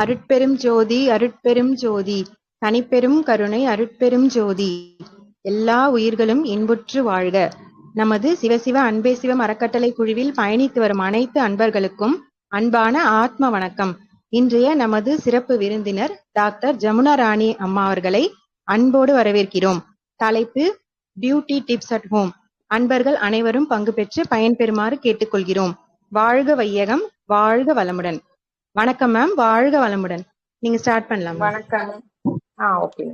அருட்பெரும் ஜோதி அருட்பெரும் ஜோதி தனிப்பெரும் கருணை அருட்பெரும் ஜோதி எல்லா உயிர்களும் இன்புற்று வாழ்க. நமது சிவசிவ அன்பே சிவம் அறக்கட்டளை குழுவில் பயணித்து வரும் அனைத்து அன்பர்களுக்கும் அன்பான ஆத்ம வணக்கம். இன்றைய நமது சிறப்பு விருந்தினர் டாக்டர் ஜமுனா ராணி அம்மா அவர்களை அன்போடு வரவேற்கிறோம். தலைப்பு பியூட்டி டிப்ஸ் அட் ஹோம். அன்பர்கள் அனைவரும் பங்கு பெற்று பயன்பெறுமாறு கேட்டுக்கொள்கிறோம். வாழ்க வையகம், வாழ்க வளமுடன். வணக்கம் மேம், வாழ்க வளமுடன். நீங்க ஸ்டார்ட் பண்ணலாம். வணக்கம். ஓகே.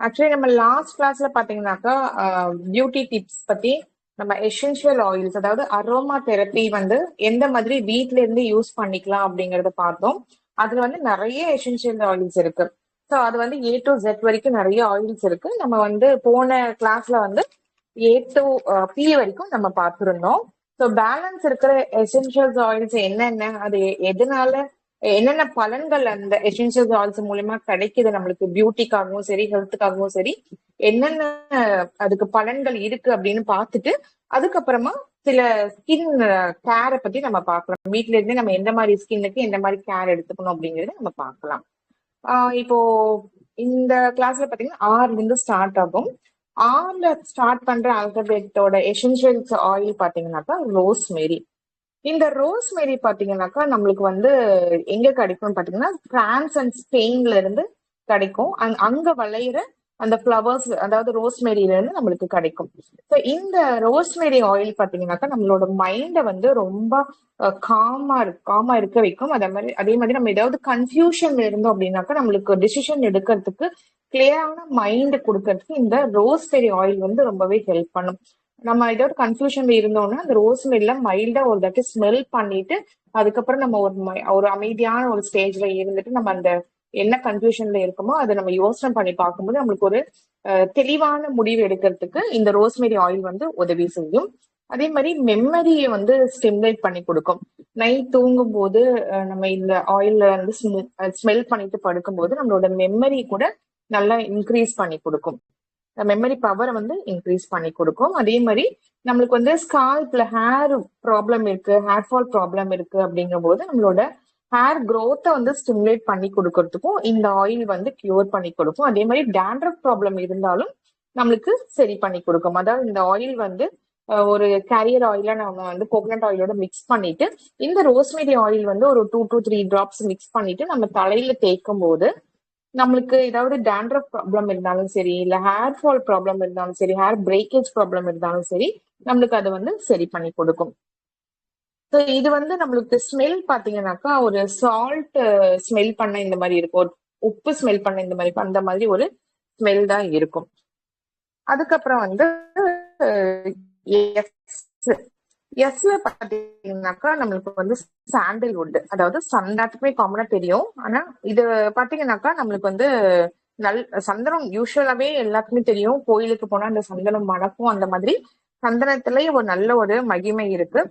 ஆக்சுவலி நம்ம லாஸ்ட் கிளாஸ்ல பாத்தீங்கன்னாக்கா பியூட்டி டிப்ஸ் பத்தி நம்ம எசென்ஷியல் ஆயில்ஸ், அதாவது அரோமா தெரப்பி வந்து எந்த மாதிரி வீட்ல இருந்து யூஸ் பண்ணிக்கலாம் அப்படிங்கறத பார்த்தோம். அதுல வந்து நிறைய எசென்ஷியல் ஆயில்ஸ் இருக்கு. ஸோ அது வந்து A to Z வரைக்கும் நிறைய ஆயில்ஸ் இருக்கு. நம்ம வந்து போன கிளாஸ்ல வந்து A to P வரைக்கும் நம்ம பார்த்துருந்தோம். ஸோ பேலன்ஸ் இருக்கிற எசென்ஷியல்ஸ் ஆயில்ஸ் என்னென்ன, அது எதனால என்னென்ன பலன்கள் அந்த எசென்ஷியல் ஆயில்ஸ் மூலமா கிடைக்குது நம்மளுக்கு, பியூட்டிக்காகவும் சரி ஹெல்த்துக்காகவும் சரி, என்னென்ன அதுக்கு பலன்கள் இருக்கு அப்படின்னு பார்த்துட்டு அதுக்கப்புறமா சில ஸ்கின் கேரை பத்தி நம்ம பார்க்கலாம். வீட்ல இருந்து நம்ம எந்த மாதிரி ஸ்கின்னுக்கு எந்த மாதிரி கேர் எடுத்துக்கணும் அப்படிங்கறத நம்ம பார்க்கலாம். இப்போ இந்த கிளாஸ்ல பாத்தீங்கன்னா ஆர்ல இருந்து ஸ்டார்ட் ஆகும். ஆர்ல ஸ்டார்ட் பண்ற ஆல்பபெட்டோட எசென்ஷியல்ஸ் ஆயில் பாத்தீங்கன்னாக்கா ரோஸ்மேரி. இந்த ரோஸ்மேரி பாத்தீங்கன்னாக்கா நம்மளுக்கு வந்து எங்க கிடைக்கும்னு பாத்தீங்கன்னா பிரான்ஸ் அண்ட் ஸ்பெயின்ல இருந்து கிடைக்கும். அங்க விளையிற அந்த ஃபிளவர்ஸ், அதாவது ரோஸ்மேரியில இருந்து நம்மளுக்கு கிடைக்கும். ஸோ இந்த ரோஸ்மேரி ஆயில் பாத்தீங்கன்னாக்கா நம்மளோட மைண்டை வந்து ரொம்ப காமா இருக்க வைக்கும். அதே மாதிரி நம்ம ஏதாவது கன்ஃபியூஷன்ல இருந்தோம் அப்படின்னாக்கா நம்மளுக்கு டிசிஷன் எடுக்கிறதுக்கு கிளியரான மைண்ட் கொடுக்கறதுக்கு இந்த ரோஸ்மேரி ஆயில் வந்து ரொம்பவே ஹெல்ப் பண்ணும். நம்ம ஏதாவது கன்ஃபியூஷன்ல இருந்தோம்னா அந்த ரோஸ்மேரில மைல்டா ஒரு தாட்டி ஸ்மெல் பண்ணிட்டு அதுக்கப்புறம் நம்ம ஒரு அமைதியான ஒரு ஸ்டேஜ்ல இருந்துட்டு நம்ம அந்த என்ன கன்ஃபியூஷன்ல இருக்குமோ அதை நம்ம யோசனை பண்ணி பார்க்கும்போது நம்மளுக்கு ஒரு தெளிவான முடிவு எடுக்கிறதுக்கு இந்த ரோஸ்மேரி ஆயில் வந்து உதவி செய்யும். அதே மாதிரி மெமரியை வந்து ஸ்டிமுலேட் பண்ணி கொடுக்கும். நைட் தூங்கும் போது நம்ம இந்த ஆயில்ல வந்து ஸ்மெல் பண்ணிட்டு படுக்கும்போது நம்மளோட மெமரி கூட நல்லா இன்க்ரீஸ் பண்ணி கொடுக்கும். மெமரி பவரை வந்து இன்க்ரீஸ் பண்ணி கொடுக்கும். அதே மாதிரி நம்மளுக்கு வந்து ஸ்கால்ப்ல ஹேர் ப்ராப்ளம் இருக்கு, ஹேர் ஃபால் ப்ராப்ளம் இருக்கு அப்படிங்கும் போது நம்மளோட ஹேர் க்ரோத்தை வந்து ஸ்டிமுலேட் பண்ணி கொடுக்கறதுக்கும் இந்த ஆயில் வந்து கியூர் பண்ணி கொடுக்கும். அதே மாதிரி டேண்ட்ரஃப் ப்ராப்ளம் இருந்தாலும் நம்மளுக்கு சரி பண்ணி கொடுக்கும். அதாவது இந்த ஆயில் வந்து ஒரு கேரியர் ஆயில நம்ம வந்து கோகனட் ஆயிலோட மிக்ஸ் பண்ணிட்டு இந்த ரோஸ்மேரி ஆயில் வந்து ஒரு 2 to 3 drops மிக்ஸ் பண்ணிட்டு நம்ம தலையில தேய்க்கும் போது நம்மளுக்கு ஏதாவது டேண்ட்ரஃப் ப்ராப்ளம் இருந்தாலும் சரி, இல்ல ஹேர் ஃபால் ப்ராப்ளம் இருந்தாலும் சரி, ஹேர் பிரேக்கேஜ் ப்ராப்ளம் இருந்தாலும் சரி, நம்மளுக்கு அதை வந்து சரி பண்ணி கொடுக்கும். ஸோ இது வந்து நம்மளுக்கு ஸ்மெல் பாத்தீங்கன்னாக்கா ஒரு சால்ட் ஸ்மெல் பண்ண இந்த மாதிரி இருக்கும், ஒரு உப்பு ஸ்மெல் பண்ண இந்த மாதிரி அந்த மாதிரி ஒரு ஸ்மெல் தான் இருக்கும். அதுக்கப்புறம் வந்து எஸ்ல பாத்தீங்கன்னாக்கா நம்மளுக்கு வந்து சாண்டல்வுட், அதாவது சந்தனத்துக்குமே காமனா தெரியும். ஆனா இது பாத்தீங்கன்னாக்கா நம்மளுக்கு வந்து சந்தனம் யூஸ்வலாவே எல்லாத்துக்குமே தெரியும். கோயிலுக்கு போனா அந்த சந்தனம் மணக்கும். அந்த மாதிரி சந்தனத்திலேயே ஒரு நல்ல ஒரு மகிமை இருக்கு.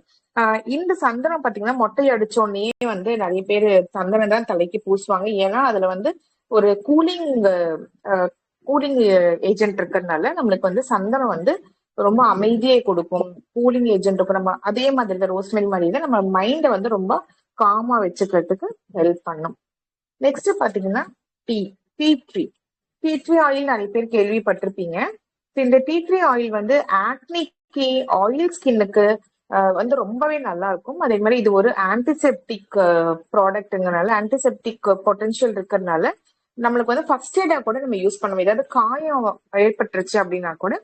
இந்த சந்தனம் பாத்தீங்கன்னா மொட்டை அடிச்சோடனே வந்து நிறைய பேர் சந்தனம் தான் தலைக்கு பூசுவாங்க. ஏன்னா அதுல வந்து ஒரு கூலிங் ஏஜென்ட் இருக்கிறதுனால நம்மளுக்கு வந்து சந்தனம் வந்து ரொம்ப அமைதியை கொடுக்கும், கூலிங் ஏஜென்ட் இருக்கும். நம்ம அதே மாதிரி இந்த ரோஸ்மேரி மாதிரி நம்ம மைண்டை வந்து ரொம்ப காமா வச்சுக்கிறதுக்கு ஹெல்ப் பண்ணும். நெக்ஸ்ட் பாத்தீங்கன்னா டீ ட்ரீ ஆயில் நிறைய பேர் கேள்விப்பட்டிருப்பீங்க. இந்த டீ ட்ரீ ஆயில் வந்து ஆக்னிக்கு, ஆயில் ஸ்கின்னுக்கு வந்து ரொம்பவே நல்லா இருக்கும். அதே மாதிரி இது ஒரு ஆன்டிசெப்டிக் ப்ராடக்ட்ங்கிறனால, ஆன்டிசெப்டிக் பொட்டன்ஷியல் இருக்கிறதுனால நம்மளுக்கு வந்து ஃபர்ஸ்ட் எய்டா கூட நம்ம யூஸ் பண்ணுவோம். ஏதாவது காயம் ஏற்பட்டுருச்சு அப்படின்னா கூட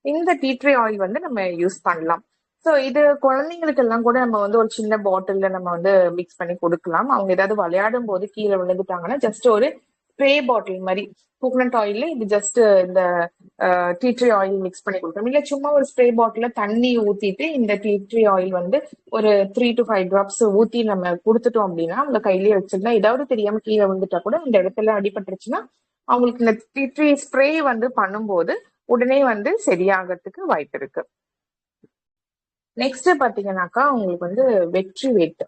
இந்த டீ ட்ரீ ஆயில் வந்து நம்ம யூஸ் பண்ணலாம். ஸோ இது குழந்தைங்களுக்கு எல்லாம் கூட நம்ம வந்து ஒரு சின்ன பாட்டில்ல நம்ம வந்து மிக்ஸ் பண்ணி கொடுக்கலாம். அவங்க ஏதாவது விளையாடும் போது கீழே விழுந்துட்டாங்கன்னா ஜஸ்ட் ஒரு ஸ்ப்ரே பாட்டில் மாதிரி கோகனட் ஆயில்ல இது ஜஸ்ட் இந்த டீ ட்ரீ ஆயில் மிக்ஸ் பண்ணி கொடுக்கணும். இல்ல சும்மா ஒரு ஸ்ப்ரே பாட்டில தண்ணி ஊத்திட்டு இந்த டீ ட்ரீ ஆயில் வந்து ஒரு 3 to 5 drops ஊத்தி நம்ம கொடுத்துட்டோம் அப்படின்னா அவங்க கையிலேயே வச்சிருந்தா ஏதாவது தெரியாம கீழே விழுந்துட்டா கூட இந்த இடத்துல அடிபட்டுருச்சுன்னா அவங்களுக்கு இந்த டீ ட்ரீ ஸ்ப்ரே வந்து பண்ணும்போது உடனே வந்து சரியாகிறதுக்கு வாய்ப்பு இருக்கு. நெக்ஸ்ட் பாத்தீங்கன்னாக்கா உங்களுக்கு வந்து வெற்றி வேட்டு,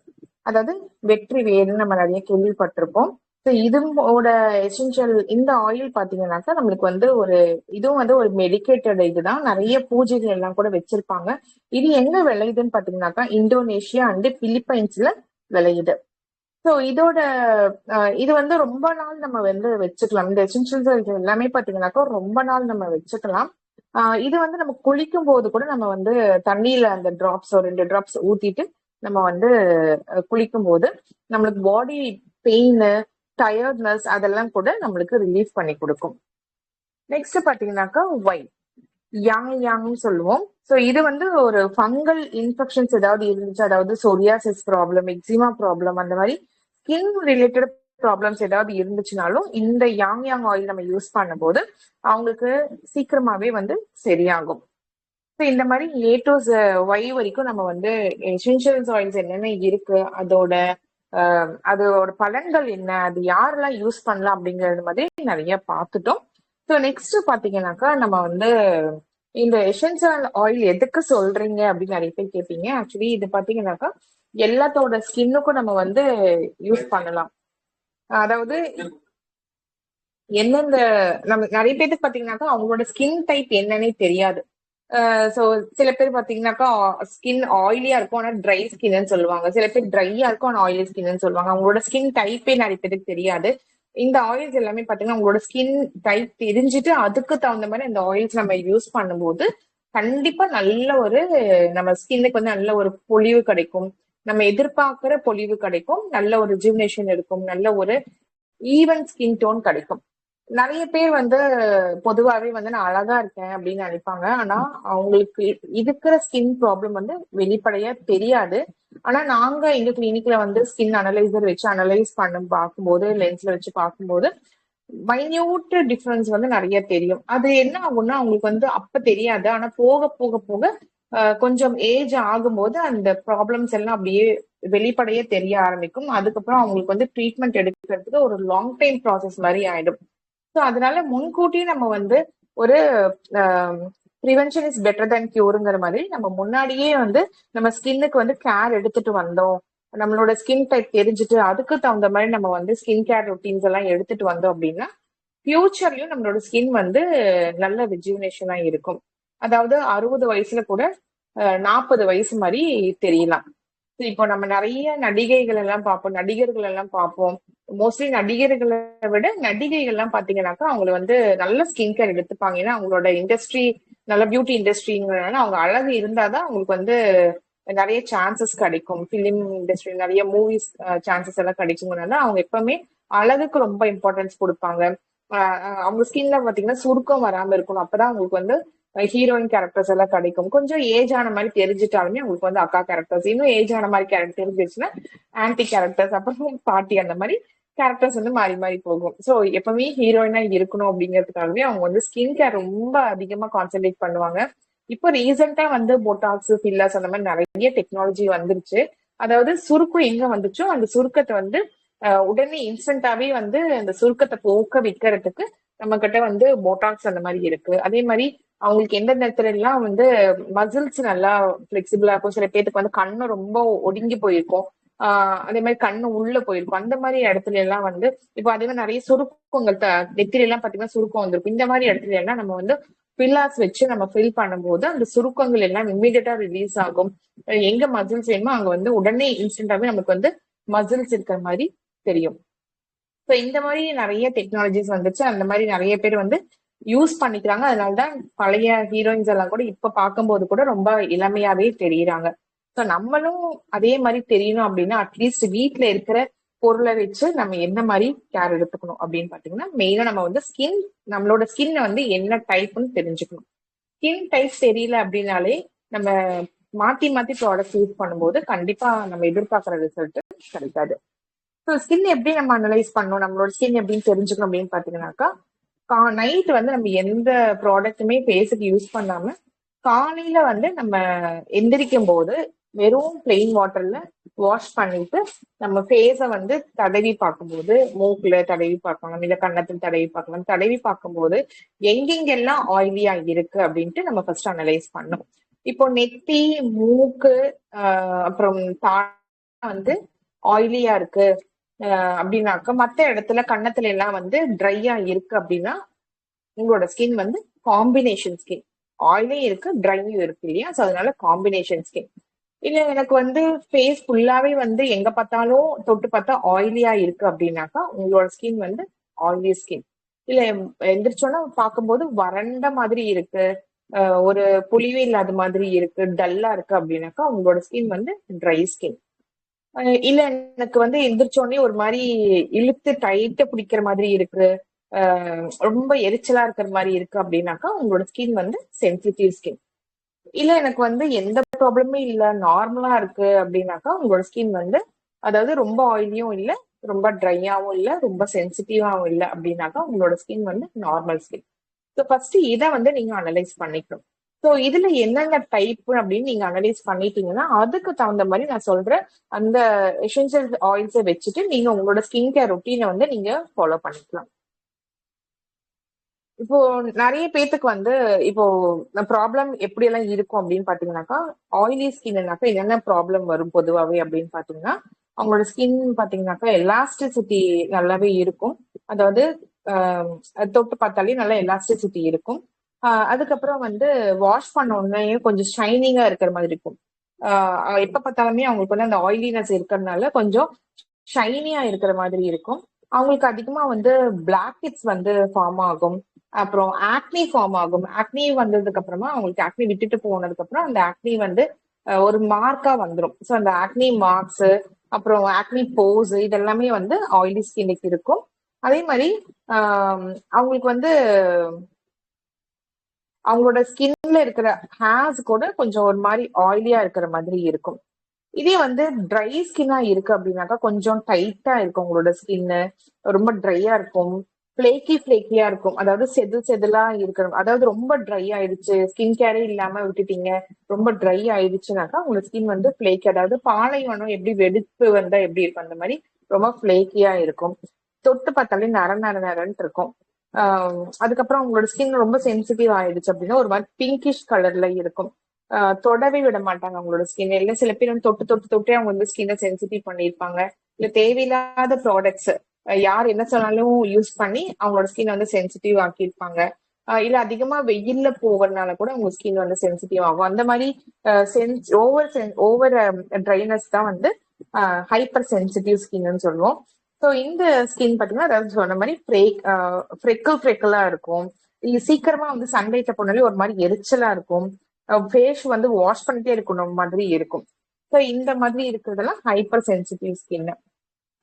அதாவது வெற்றி வேர்னு நம்ம நிறைய கேள்விப்பட்டிருப்போம். ஸோ இதோட எசென்ஷியல் இந்த ஆயில் பாத்தீங்கன்னாக்கா நம்மளுக்கு வந்து இதுவும் வந்து ஒரு மெடிக்கேட்டட் இதுதான். நிறைய பூஜைகள் எல்லாம் கூட வச்சிருப்பாங்க. இது எங்க விளையுதுன்னு பாத்தீங்கன்னாக்கா இந்தோனேஷியா அண்ட் பிலிப்பைன்ஸ்ல விளையுது. ஸோ இதோட இது வந்து ரொம்ப நாள் நம்ம வந்து வச்சுக்கலாம். இந்த எசென்ஷியல்ஸ் ஆயில்ஸ் எல்லாமே பாத்தீங்கன்னாக்கா ரொம்ப நாள் நம்ம வச்சுக்கலாம். இது வந்து நம்ம குளிக்கும் போது கூட நம்ம வந்து தண்ணியில அந்த டிராப்ஸ் ஒரு 2 டிராப்ஸ் ஊத்திட்டு நம்ம வந்து குளிக்கும் போது நம்மளுக்கு பாடி பெயின், டயர்ட்னஸ் அதெல்லாம் கூட நம்மளுக்கு ரிலீஃப் பண்ணி கொடுக்கும். நெக்ஸ்ட் பாத்தீங்கன்னாக்கா யாங் யாங்னு சொல்லுவோம். ஸோ இது வந்து ஒரு ஃபங்கல் இன்ஃபெக்ஷன்ஸ் ஏதாவது இருந்துச்சு, அதாவது சொரியாசிஸ் ப்ராப்ளம், எக்ஸிமா ப்ராப்ளம், அந்த மாதிரி ஸ்கின் ரிலேட்டட் ப்ராப்ளம்ஸ் ஏதாவது இருந்துச்சுனாலும் இந்த யாங் யாங் ஆயில் நம்ம யூஸ் பண்ணும்போது அவங்களுக்கு சீக்கிரமாவே வந்து சரியாகும். ஸோ இந்த மாதிரி A to Y வரைக்கும் நம்ம வந்து எசென்ஷியல்ஸ் ஆயில்ஸ் என்னென்ன இருக்கு, அதோட பலன்கள் என்ன, அது யாரெல்லாம் யூஸ் பண்ணலாம் அப்படிங்கறது மாதிரி நிறைய பார்த்துட்டோம். ஸோ நெக்ஸ்ட் பாத்தீங்கன்னாக்கா நம்ம வந்து இந்த எசென்ஷியல் ஆயில் எதுக்கு சொல்றீங்க அப்படின்னு நிறைய பேர் கேட்பீங்க. ஆக்சுவலி இது பாத்தீங்கன்னாக்கா எல்லாத்தோட ஸ்கின்னுக்கும் நம்ம வந்து யூஸ் பண்ணலாம். அதாவது எந்தெந்த நம்ம நிறைய பேருக்கு பாத்தீங்கன்னாக்கா அவங்களோட ஸ்கின் டைப் என்னன்னே தெரியாது. சோ சில பேர் பாத்தீங்கன்னாக்கா ஸ்கின் ஆயிலியா இருக்கும் ஆனா ட்ரை ஸ்கின்னு சொல்லுவாங்க. சில பேர் ட்ரையா இருக்கும் ஆனா ஆயிலி ஸ்கின்னு சொல்லுவாங்க. அவங்களோட ஸ்கின் டைப்பே நிறைய பேருக்கு தெரியாது. இந்த ஆயில்ஸ் எல்லாமே பாத்தீங்கன்னா உங்களோட ஸ்கின் டைப் தெரிஞ்சுட்டு அதுக்கு தகுந்த மாதிரி இந்த ஆயில்ஸ் நம்ம யூஸ் பண்ணும்போது கண்டிப்பா நல்ல ஒரு நம்ம ஸ்கின்னுக்கு வந்து நல்ல ஒரு பொலிவு கிடைக்கும். நம்ம எதிர்பார்க்கிற பொலிவு கிடைக்கும், நல்ல ஒரு ரிஜுவினேஷன் இருக்கும், நல்ல ஒரு ஈவன் ஸ்கின் டோன் கிடைக்கும். நிறைய பேர் வந்து பொதுவாவே வந்து நான் அழகா இருக்கேன் அப்படின்னு நினைப்பாங்க. ஆனா அவங்களுக்கு இருக்கிற ஸ்கின் ப்ராப்ளம் வந்து வெளிப்படையா தெரியாது. ஆனா நாங்க எங்க கிளினிக்ல வந்து ஸ்கின் அனலைசர் வச்சு அனலைஸ் பார்க்கும்போது, லென்ஸ்ல வச்சு பார்க்கும்போது மைன்யூட் டிஃபரன்ஸ் வந்து நிறைய தெரியும். அது என்ன ஆகும்னா அவங்களுக்கு வந்து அப்ப தெரியாது. ஆனா போக போக போக கொஞ்சம் ஏஜ் ஆகும்போது அந்த ப்ராப்ளம்ஸ் எல்லாம் அப்படியே வெளிப்படையே தெரிய ஆரம்பிக்கும். அதுக்கப்புறம் அவங்களுக்கு வந்து ட்ரீட்மெண்ட் எடுக்கிறதுக்கு ஒரு லாங் டைம் ப்ராசஸ் மாதிரி ஆயிடும். ஸோ அதனால முன்கூட்டியே நம்ம வந்து ஒரு ப்ரிவென்ஷன் இஸ் பெட்டர் தேன் கியூருங்கிற மாதிரி நம்ம முன்னாடியே வந்து நம்ம ஸ்கின்னுக்கு வந்து கேர் எடுத்துட்டு வந்தோம், நம்மளோட ஸ்கின் டைப் தெரிஞ்சுட்டு அதுக்கு தகுந்த மாதிரி நம்ம வந்து ஸ்கின் கேர் ரொட்டீன்ஸ் எல்லாம் எடுத்துட்டு வந்தோம் அப்படின்னா ஃபியூச்சர்லயும் நம்மளோட ஸ்கின் வந்து நல்ல ரிஜுவினேஷனா இருக்கும். அதாவது 60 வயசுல கூட 40 வயசு மாதிரி தெரியலாம். இப்போ நம்ம நிறைய நடிகைகள் எல்லாம் பார்ப்போம், நடிகர்கள் எல்லாம் பார்ப்போம். மோஸ்ட்லி நடிகர்களை விட நடிகைகள் எல்லாம் பாத்தீங்கன்னாக்கா அவங்க வந்து நல்ல ஸ்கின் கேர் எடுத்துப்பாங்க. ஏன்னா அவங்களோட இண்டஸ்ட்ரி நல்ல பியூட்டி இண்டஸ்ட்ரிங்கிறதுனால அவங்க அழகு இருந்தாதான் அவங்களுக்கு வந்து நிறைய சான்சஸ் கிடைக்கும். பிலிம் இண்டஸ்ட்ரி நிறைய மூவிஸ் சான்சஸ் எல்லாம் கிடைக்கும்னால அவங்க எப்பவுமே அழகுக்கு ரொம்ப இம்பார்ட்டன்ஸ் கொடுப்பாங்க. அவங்க ஸ்கின்ல பாத்தீங்கன்னா சுருக்கம் வராம இருக்கணும், அப்பதான் அவங்களுக்கு வந்து ஹீரோயின் கேரக்டர்ஸ் எல்லாம் கிடைக்கும். கொஞ்சம் ஏஜ் ஆன மாதிரி தெரிஞ்சுட்டாலுமே அவங்களுக்கு வந்து அக்கா கேரக்டர்ஸ், இன்னும் ஏஜ் ஆன மாதிரி கேரக்டர் தெரிஞ்சிருச்சுன்னா ஆன்டி கேரக்டர்ஸ், அப்புறம் பாட்டி, அந்த மாதிரி கேரக்டர்ஸ் வந்து மாறி மாறி போகும். ஸோ எப்பவுமே ஹீரோயினா இருக்கணும் அப்படிங்கிறதுக்காகவே அவங்க வந்து ஸ்கின் கேர் ரொம்ப அதிகமா கான்சென்ட்ரேட் பண்ணுவாங்க. இப்போ ரீசெண்டா வந்து பொட்டாக்ஸ், ஃபில்லர்ஸ் அந்த மாதிரி நிறைய டெக்னாலஜி வந்துருச்சு. அதாவது சுருக்கம் எங்க வந்துச்சோ அந்த சுருக்கத்தை வந்து உடனே இன்ஸ்டன்டாவே வந்து அந்த சுருக்கத்தை போக்க வைக்கிறதுக்கு நம்ம கிட்ட வந்து பொட்டாக்ஸ் அந்த மாதிரி இருக்கு. அதே மாதிரி அவங்களுக்கு எந்த நேரத்துல எல்லாம் வந்து மசில்ஸ் நல்லா பிளெக்சிபிளா இருக்கும். சில பேருக்கு வந்து கண்ணு ரொம்ப ஒடுங்கி போயிருக்கும், அதே மாதிரி கண்ணு உள்ள போயிருக்கும். அந்த மாதிரி இடத்துல எல்லாம் வந்து இப்போ அதே மாதிரி நிறைய சுருக்கங்கள் நெத்தில எல்லாம் பாத்தீங்கன்னா சுருக்கம் வந்திருக்கும். இந்த மாதிரி இடத்துல எல்லாம் நம்ம வந்து பில்லாஸ் வச்சு நம்ம ஃபில் பண்ணும்போது அந்த சுருக்கங்கள் எல்லாம் இம்மீடியட்டா ரிலீஸ் ஆகும். எங்க மசில்ஸ் வேணுமோ அங்க வந்து உடனே இன்ஸ்டன்டாவே நமக்கு வந்து மசில்ஸ் இருக்கிற மாதிரி தெரியும். ஸோ இந்த மாதிரி நிறைய டெக்னாலஜிஸ் வந்துச்சு. அந்த மாதிரி நிறைய பேர் வந்து யூஸ் பண்ணிக்கிறாங்க. அதனாலதான் பழைய ஹீரோயின்ஸ் எல்லாம் கூட இப்ப பார்க்கும்போது கூட ரொம்ப இளமையாவே தெரியுறாங்க. ஸோ நம்மளும் அதே மாதிரி தெரியணும் அப்படின்னா அட்லீஸ்ட் வீட்டுல இருக்கிற பொருளை வச்சு நம்ம என்ன மாதிரி கேர் எடுத்துக்கணும் அப்படின்னு பாத்தீங்கன்னா மெயினா நம்ம வந்து நம்மளோட ஸ்கின் வந்து என்ன டைப்னு தெரிஞ்சுக்கணும். ஸ்கின் டைப் தெரியல அப்படின்னாலே நம்ம மாத்தி மாத்தி ப்ராடக்ட் யூஸ் பண்ணும்போது கண்டிப்பா நம்ம எதிர்பார்க்குற ரிசல்ட் கிடைக்காது. ஸோ ஸ்கின் எப்படி நம்ம அனலைஸ் பண்ணணும், நம்மளோட ஸ்கின் எப்படின்னு தெரிஞ்சுக்கணும் அப்படின்னு பாத்தீங்கன்னாக்கா நைட் வந்து நம்ம எந்த ப்ராடக்ட்டுமே ஃபேஸுக்கு யூஸ் பண்ணாம காலையில வந்து நம்ம எந்திரிக்கும் போது வெறும் பிளெயின் வாட்டர்ல வாஷ் பண்ணிட்டு நம்ம ஃபேஸ வந்து தடவி பார்க்கும்போது, மூக்குல தடவி பார்க்கலாம், இல்ல கன்னத்தில் தடவி பார்க்கலாம். தடவி பார்க்கும்போது எங்கெங்கெல்லாம் ஆயிலியா இருக்கு அப்படின்ட்டு நம்ம ஃபர்ஸ்ட் அனலைஸ் பண்ணணும். இப்போ நெத்தி, மூக்கு, அப்புறம் வந்து ஆயிலியா இருக்கு அப்படின்னாக்க மத்த இடத்துல கன்னத்துல எல்லாம் வந்து ட்ரையா இருக்கு அப்படின்னா உங்களோட ஸ்கின் வந்து காம்பினேஷன் ஸ்கின், ஆயிலும் இருக்கு ட்ரையும் இருக்கு இல்லையா. ஸோ அதனால காம்பினேஷன் ஸ்கின். இல்ல எனக்கு வந்து ஃபேஸ் ஃபுல்லாவே வந்து எங்க பார்த்தாலும் தொட்டு பார்த்தா ஆயிலியா இருக்கு அப்படின்னாக்கா உங்களோட ஸ்கின் வந்து ஆயிலி ஸ்கின். இல்ல எந்திரிச்சோன்னா பார்க்கும்போது வறண்ட மாதிரி இருக்கு, ஒரு பொலிவே இல்லாத மாதிரி இருக்கு, டல்லா இருக்கு அப்படின்னாக்கா உங்களோட ஸ்கின் வந்து ட்ரை ஸ்கின். இல்ல எனக்கு வந்து எந்திரிச்சோடனே ஒரு மாதிரி இழுத்து டைட்டா பிடிக்கிற மாதிரி இருக்கு, ரொம்ப எரிச்சலா இருக்கிற மாதிரி இருக்கு அப்படின்னாக்கா உங்களோட ஸ்கின் வந்து சென்சிட்டிவ் ஸ்கின். இல்ல எனக்கு வந்து எந்த ப்ராப்ளமே இல்ல நார்மலா இருக்கு அப்படின்னாக்கா உங்களோட ஸ்கின் வந்து அதாவது ரொம்ப ஆயிலியும் இல்ல, ரொம்ப ட்ரையாவும் இல்ல, ரொம்ப சென்சிட்டிவாவும் இல்ல அப்படின்னாக்கா உங்களோட ஸ்கின் வந்து நார்மல் ஸ்கின். ஸோ ஃபர்ஸ்ட் இதை வந்து நீங்க அனலைஸ் பண்ணிக்கணும். ஸோ இதுல என்னென்ன டைப் அப்படின்னு நீங்க அனலைஸ் பண்ணிட்டீங்கன்னா அதுக்கு தகுந்த மாதிரி நான் சொல்றேன் அந்த எசென்சியல் ஆயில்ஸை வச்சுட்டு நீங்க உங்களோட ஸ்கின் கேர் ரொட்டீனை வந்து நீங்க ஃபாலோ பண்ணிக்கலாம். இப்போ நிறைய பேத்துக்கு வந்து இப்போ ப்ராப்ளம் எப்படி எல்லாம் இருக்கும் அப்படின்னு பாத்தீங்கன்னாக்கா ஆயிலி ஸ்கின்னாக்கா என்னென்ன ப்ராப்ளம் வரும் பொதுவாகவே அப்படின்னு பாத்தீங்கன்னா அவங்களோட ஸ்கின் பாத்தீங்கன்னாக்கா எலாஸ்டிசிட்டி நல்லாவே இருக்கும். அதாவது தொட்டு பார்த்தாலே நல்லா எலாஸ்டிசிட்டி இருக்கும். அதுக்கப்புறம் வந்து வாஷ் பண்ண உடனே கொஞ்சம் ஷைனிங்கா இருக்கிற மாதிரி இருக்கும். எப்ப பார்த்தாலுமே அவங்களுக்கு வந்து அந்த ஆயிலினஸ் இருக்கிறதுனால கொஞ்சம் ஷைனியா இருக்கிற மாதிரி இருக்கும். அவங்களுக்கு அதிகமா வந்து பிளாக் ஹெட்ஸ் வந்து ஃபார்ம் ஆகும். அப்புறம் ஆக்னி ஃபார்ம் ஆகும். ஆக்னி வந்ததுக்கு அப்புறமா அவங்களுக்கு ஆக்னி விட்டுட்டு போனதுக்கு அப்புறம் அந்த ஆக்னி வந்து ஒரு மார்க்கா வந்துடும். ஸோ அந்த ஆக்னி மார்க்ஸ் அப்புறம் ஆக்னி போஸ் இதெல்லாமே வந்து ஆயிலி ஸ்கின்னுக்கு இருக்கும். அதே மாதிரி அவங்களுக்கு வந்து அவங்களோட ஸ்கின்ல இருக்கிற ஹேர்ஸ் கூட கொஞ்சம் ஒரு மாதிரி ஆயிலியா இருக்கிற மாதிரி இருக்கும். இதே வந்து ட்ரை ஸ்கின்னா இருக்கு அப்படின்னாக்கா கொஞ்சம் டைட்டா இருக்கும் உங்களோட ஸ்கின்னு, ரொம்ப ட்ரையா இருக்கும், ஃபிளேக்கியா இருக்கும். அதாவது செதிலா இருக்கிற அதாவது ரொம்ப ட்ரை ஆயிடுச்சு, ஸ்கின் கேரே இல்லாம விட்டுட்டீங்க, ரொம்ப ட்ரை ஆயிடுச்சுனாக்கா உங்களோட ஸ்கின் வந்து ஃபிளேக்கி, அதாவது பாலைவனம் எப்படி வெடிப்பு வந்தா எப்படி இருக்கும் அந்த மாதிரி ரொம்ப ஃபிளேக்கியா இருக்கும். தொட்டு பார்த்தாலே நரன்னு இருக்கும். அதுக்கப்புறம் உங்களோட ஸ்கின் ரொம்ப சென்சிட்டிவ் ஆயிடுச்சு அப்படின்னா ஒரு மாதிரி பிங்கிஷ் கலர்ல இருக்கும். தொடவே விட மாட்டாங்க அவங்களோட ஸ்கின். இல்ல சில பேர் வந்து தொட்டே அவங்க வந்து ஸ்கின்னை சென்சிட்டிவ் பண்ணியிருப்பாங்க. இல்ல தேவையில்லாத ப்ராடக்ட்ஸ் யார் என்ன சொன்னாலும் யூஸ் பண்ணி அவங்களோட ஸ்கின் வந்து சென்சிட்டிவ் ஆக்கியிருப்பாங்க. இல்ல அதிகமா வெயில்ல போகிறதுனால கூட உங்க ஸ்கின் வந்து சென்சிட்டிவ் ஆகும். அந்த மாதிரி ஓவர் ட்ரைனஸ் தான் வந்து ஹைப்பர் சென்சிட்டிவ் ஸ்கின்னு சொல்லுவோம். ஸோ இந்த ஸ்கின் பாத்தீங்கன்னா அதாவது சொன்ன மாதிரி ஃப்ரெக்கிளா இருக்கும். சீக்கிரமா வந்து சன்லைட்ல போனாலே ஒரு மாதிரி எரிச்சலா இருக்கும். ஃபேஸ் வந்து வாஷ் பண்ணிட்டே இருக்கணும் மாதிரி இருக்கும். ஸோ இந்த மாதிரி இருக்கிறதெல்லாம் hyper sensitive skin.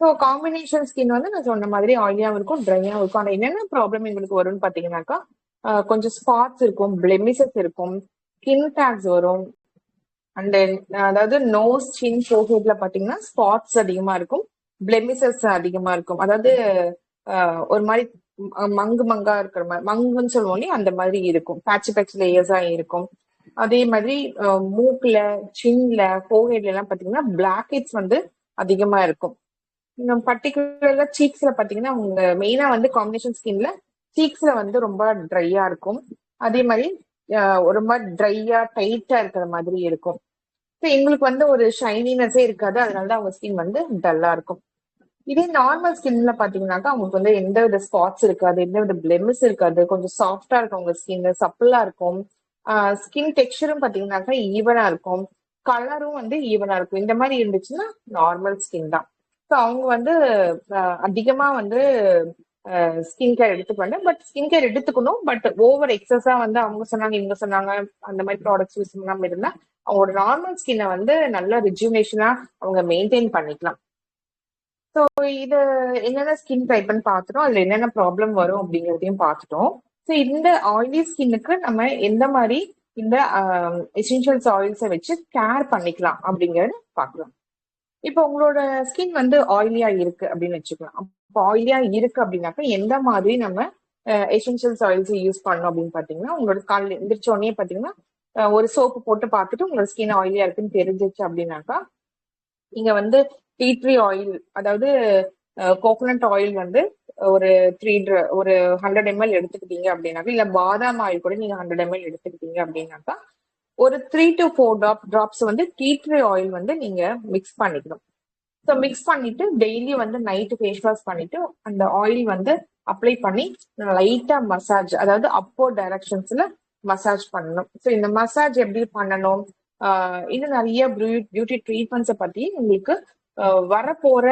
So combination skin வந்து நான் சொன்ன மாதிரி ஆயிலியாவும் இருக்கும், ட்ரையாவும் இருக்கும். ஆனால் என்னென்ன ப்ராப்ளம் எங்களுக்கு வரும்னு பாத்தீங்கன்னாக்கா கொஞ்சம் ஸ்பாட்ஸ் இருக்கும், பிளெமிசஸ் இருக்கும், ஸ்கின் டேக்ஸ் வரும். அண்ட் தென் அதாவது நோஸ், சின், ஃபோர்ஹெட்ல பாத்தீங்கன்னா ஸ்பாட்ஸ் அதிகமா இருக்கும், பிளெமிசஸ் அதிகமா இருக்கும். அதாவது ஒரு மாதிரி மங்கா இருக்கிற மாதிரி, மங்குன்னு சொல்லுவோம் இல்லையா, அந்த மாதிரி இருக்கும், பேட்ச் லேயர்ஸா இருக்கும். அதே மாதிரி மூக்குல, சின்ல, ஃபோர்ஹெட்ல எல்லாம் பாத்தீங்கன்னா பிளாக் ஹெட்ஸ் வந்து அதிகமா இருக்கும். பர்டிகுலர்ல சீக்ஸ்ல பாத்தீங்கன்னா அவங்க மெயினா வந்து காம்பினேஷன் ஸ்கின்ல சீக்ஸ்ல வந்து ரொம்ப ட்ரையா இருக்கும். அதே மாதிரி ஒரு மாதிரி ட்ரையா டைட்டா இருக்கிற மாதிரி இருக்கும். எங்களுக்கு வந்து ஒரு ஷைனினஸே இருக்காது, அதனாலதான் அவங்க ஸ்கின் வந்து டல்லா இருக்கும். இதே நார்மல் ஸ்கின்ல பாத்தீங்கன்னாக்கா அவங்களுக்கு வந்து எந்த வித ஸ்பாட்ஸ் இருக்காது, எந்த வித பிளெமிஸ் இருக்காது, கொஞ்சம் சாஃப்டா இருக்கும் உங்க ஸ்கின், சப்பிளா இருக்கும். ஸ்கின் டெக்ஸ்சரும் பாத்தீங்கன்னாக்கா ஈவனா இருக்கும், கலரும் வந்து ஈவனா இருக்கும். இந்த மாதிரி இருந்துச்சுன்னா நார்மல் ஸ்கின் தான். ஸோ அவங்க வந்து அதிகமா வந்து ஸ்கின் கேர் எடுத்துக்க பட் ஸ்கின் கேர் எடுத்துக்கணும். பட் ஓவர் எக்ஸஸா வந்து அவங்க சொன்னாங்க இவங்க சொன்னாங்க அந்த மாதிரி ப்ராடக்ட்ஸ் யூஸ் பண்ணாம இருந்தா அவங்களோட நார்மல் ஸ்கின்னை வந்து நல்லா ரிஜுனேஷனா அவங்க மெயின்டைன் பண்ணிக்கலாம். ஸோ இது என்னென்ன ஸ்கின் டைப்னு பார்த்துட்டோம், அதுல என்னென்ன ப்ராப்ளம் வரும் அப்படிங்கிறதையும் பார்த்துட்டோம். ஸோ இந்த ஆயிலி ஸ்கின்னுக்கு நம்ம எந்த மாதிரி இந்த எசென்ஷியல்ஸ் ஆயில்ஸை வச்சு கேர் பண்ணிக்கலாம் அப்படிங்கறது பார்க்கலாம். இப்போ உங்களோட ஸ்கின் வந்து ஆயிலியா இருக்கு அப்படின்னு வச்சுக்கலாம். அப்போ ஆயிலியா இருக்கு அப்படின்னாக்கா எந்த மாதிரி நம்ம எசென்ஷியல்ஸ் ஆயில்ஸ் யூஸ் பண்ணணும் அப்படின்னு பாத்தீங்கன்னா, உங்களோட காலையில் எந்திரிச்ச உடனே பாத்தீங்கன்னா ஒரு சோப்பு போட்டு பார்த்துட்டு உங்களோட ஸ்கின் ஆயிலியா இருக்குன்னு தெரிஞ்சிச்சு அப்படின்னாக்கா நீங்க வந்து டீ ட்ரீ ஆயில், அதாவது கோகோனட் ஆயில் வந்து ஒரு ஒரு 100 ml எடுத்துக்கிட்டீங்க அப்படின்னாக்கா, இல்ல பாதாம் ஆயில் கூட நீங்க 100 ml எடுத்துக்கிட்டீங்க அப்படின்னாக்கா ஒரு 3 to 4 drops வந்து டீ ட்ரீ ஆயில் வந்து நீங்க மிக்ஸ் பண்ணிக்கணும். ஸோ மிக்ஸ் பண்ணிட்டு டெய்லி வந்து நைட்டு ஃபேஸ் வாஷ் பண்ணிட்டு அந்த ஆயில் வந்து அப்ளை பண்ணி லைட்டா மசாஜ், அதாவது அப்போ டைரக்ஷன்ஸ்ல மசாஜ் பண்ணணும். ஸோ இந்த மசாஜ் எப்படி பண்ணணும், இன்னும் நிறைய பியூட்டி ட்ரீட்மெண்ட்ஸை பத்தி உங்களுக்கு வரப்போற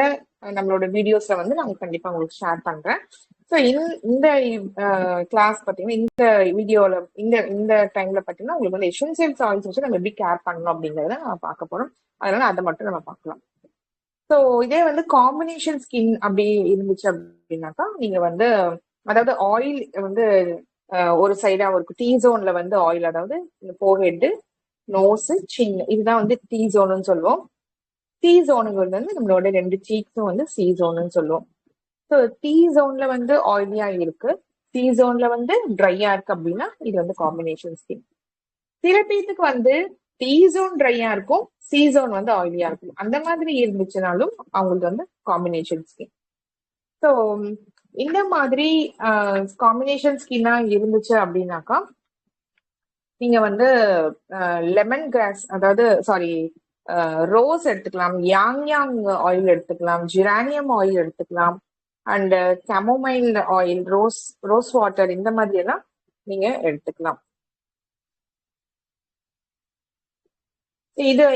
நம்மளோட வீடியோஸ்ல வந்து நான் கண்டிப்பா உங்களுக்கு ஷேர் பண்றேன். ஸோ இந்த கிளாஸ் பார்த்தீங்கன்னா இந்த வீடியோல இந்த டைம்ல பார்த்தீங்கன்னா உங்களுக்கு வந்து எசென்சியல்ஸ் ஆயில்ஸ் வச்சு நம்ம எப்படி கேர் பண்ணணும் அப்படிங்கறத நம்ம பார்க்க போறோம். அதனால அதை மட்டும் நம்ம பார்க்கலாம். ஸோ இதே வந்து காம்பினேஷன் ஸ்கின் அப்படி இருந்துச்சு அப்படின்னாக்கா நீங்க வந்து அதாவது ஆயில் வந்து ஒரு சைடா ஒரு டீ ஜோன்ல வந்து ஆயில், அதாவது ஃபோர்ஹெட், நோஸ், சின், இதுதான் வந்து டீ ஜோன்னு சொல்லுவோம். சி ஜோனுங்கிறது வந்து நம்மளோட 2 சீக்ஸும் வந்து சி ஜோன்னு சொல்லுவோம். ஸோ டி ஜோன்ல வந்து ஆயிலியா இருக்கு, சி ஜோன்ல வந்து ட்ரையா இருக்கு அப்படின்னா இது வந்து காம்பினேஷன் ஸ்கின். சில பேத்துக்கு வந்து டி ஜோன் ட்ரையா இருக்கும், சி ஜோன் வந்து ஆயிலியா இருக்கும். அந்த மாதிரி இருந்துச்சுனாலும் அவங்களுக்கு வந்து காம்பினேஷன் ஸ்கின். ஸோ இந்த மாதிரி காம்பினேஷன் ஸ்கின்னா இருந்துச்சு அப்படின்னாக்கா நீங்க வந்து லெமன் கிராஸ், அதாவது ரோஸ் எடுத்துக்கலாம், யாங் யாங் ஆயில் எடுத்துக்கலாம், ஜிரானியம் ஆயில் எடுத்துக்கலாம், and chamomile oil, rose water, இந்த மாதிரி எல்லாம் நீங்க எடுத்துக்கலாம். இது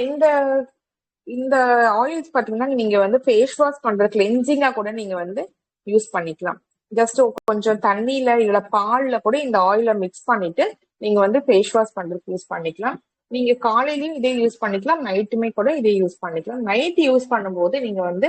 இந்த ஆயில்ஸ் பாத்தீங்கன்னா நீங்க வந்து ஃபேஸ் வாஷ் பண்ற கிளென்சிங்கா கூட நீங்க வந்து யூஸ் பண்ணிக்கலாம். ஜஸ்ட் கொஞ்சம் தண்ணியில இல்ல பால்ல கூட இந்த ஆயில மிக்ஸ் பண்ணிட்டு நீங்க வந்து ஃபேஸ் வாஷ் பண்றதுக்கு யூஸ் பண்ணிக்கலாம். நீங்க காலையிலயும் இதே யூஸ் பண்ணிக்கலாம், நைட்டுமே கூட இதே யூஸ் பண்ணிக்கலாம். நைட் யூஸ் பண்ணும்போது நீங்க வந்து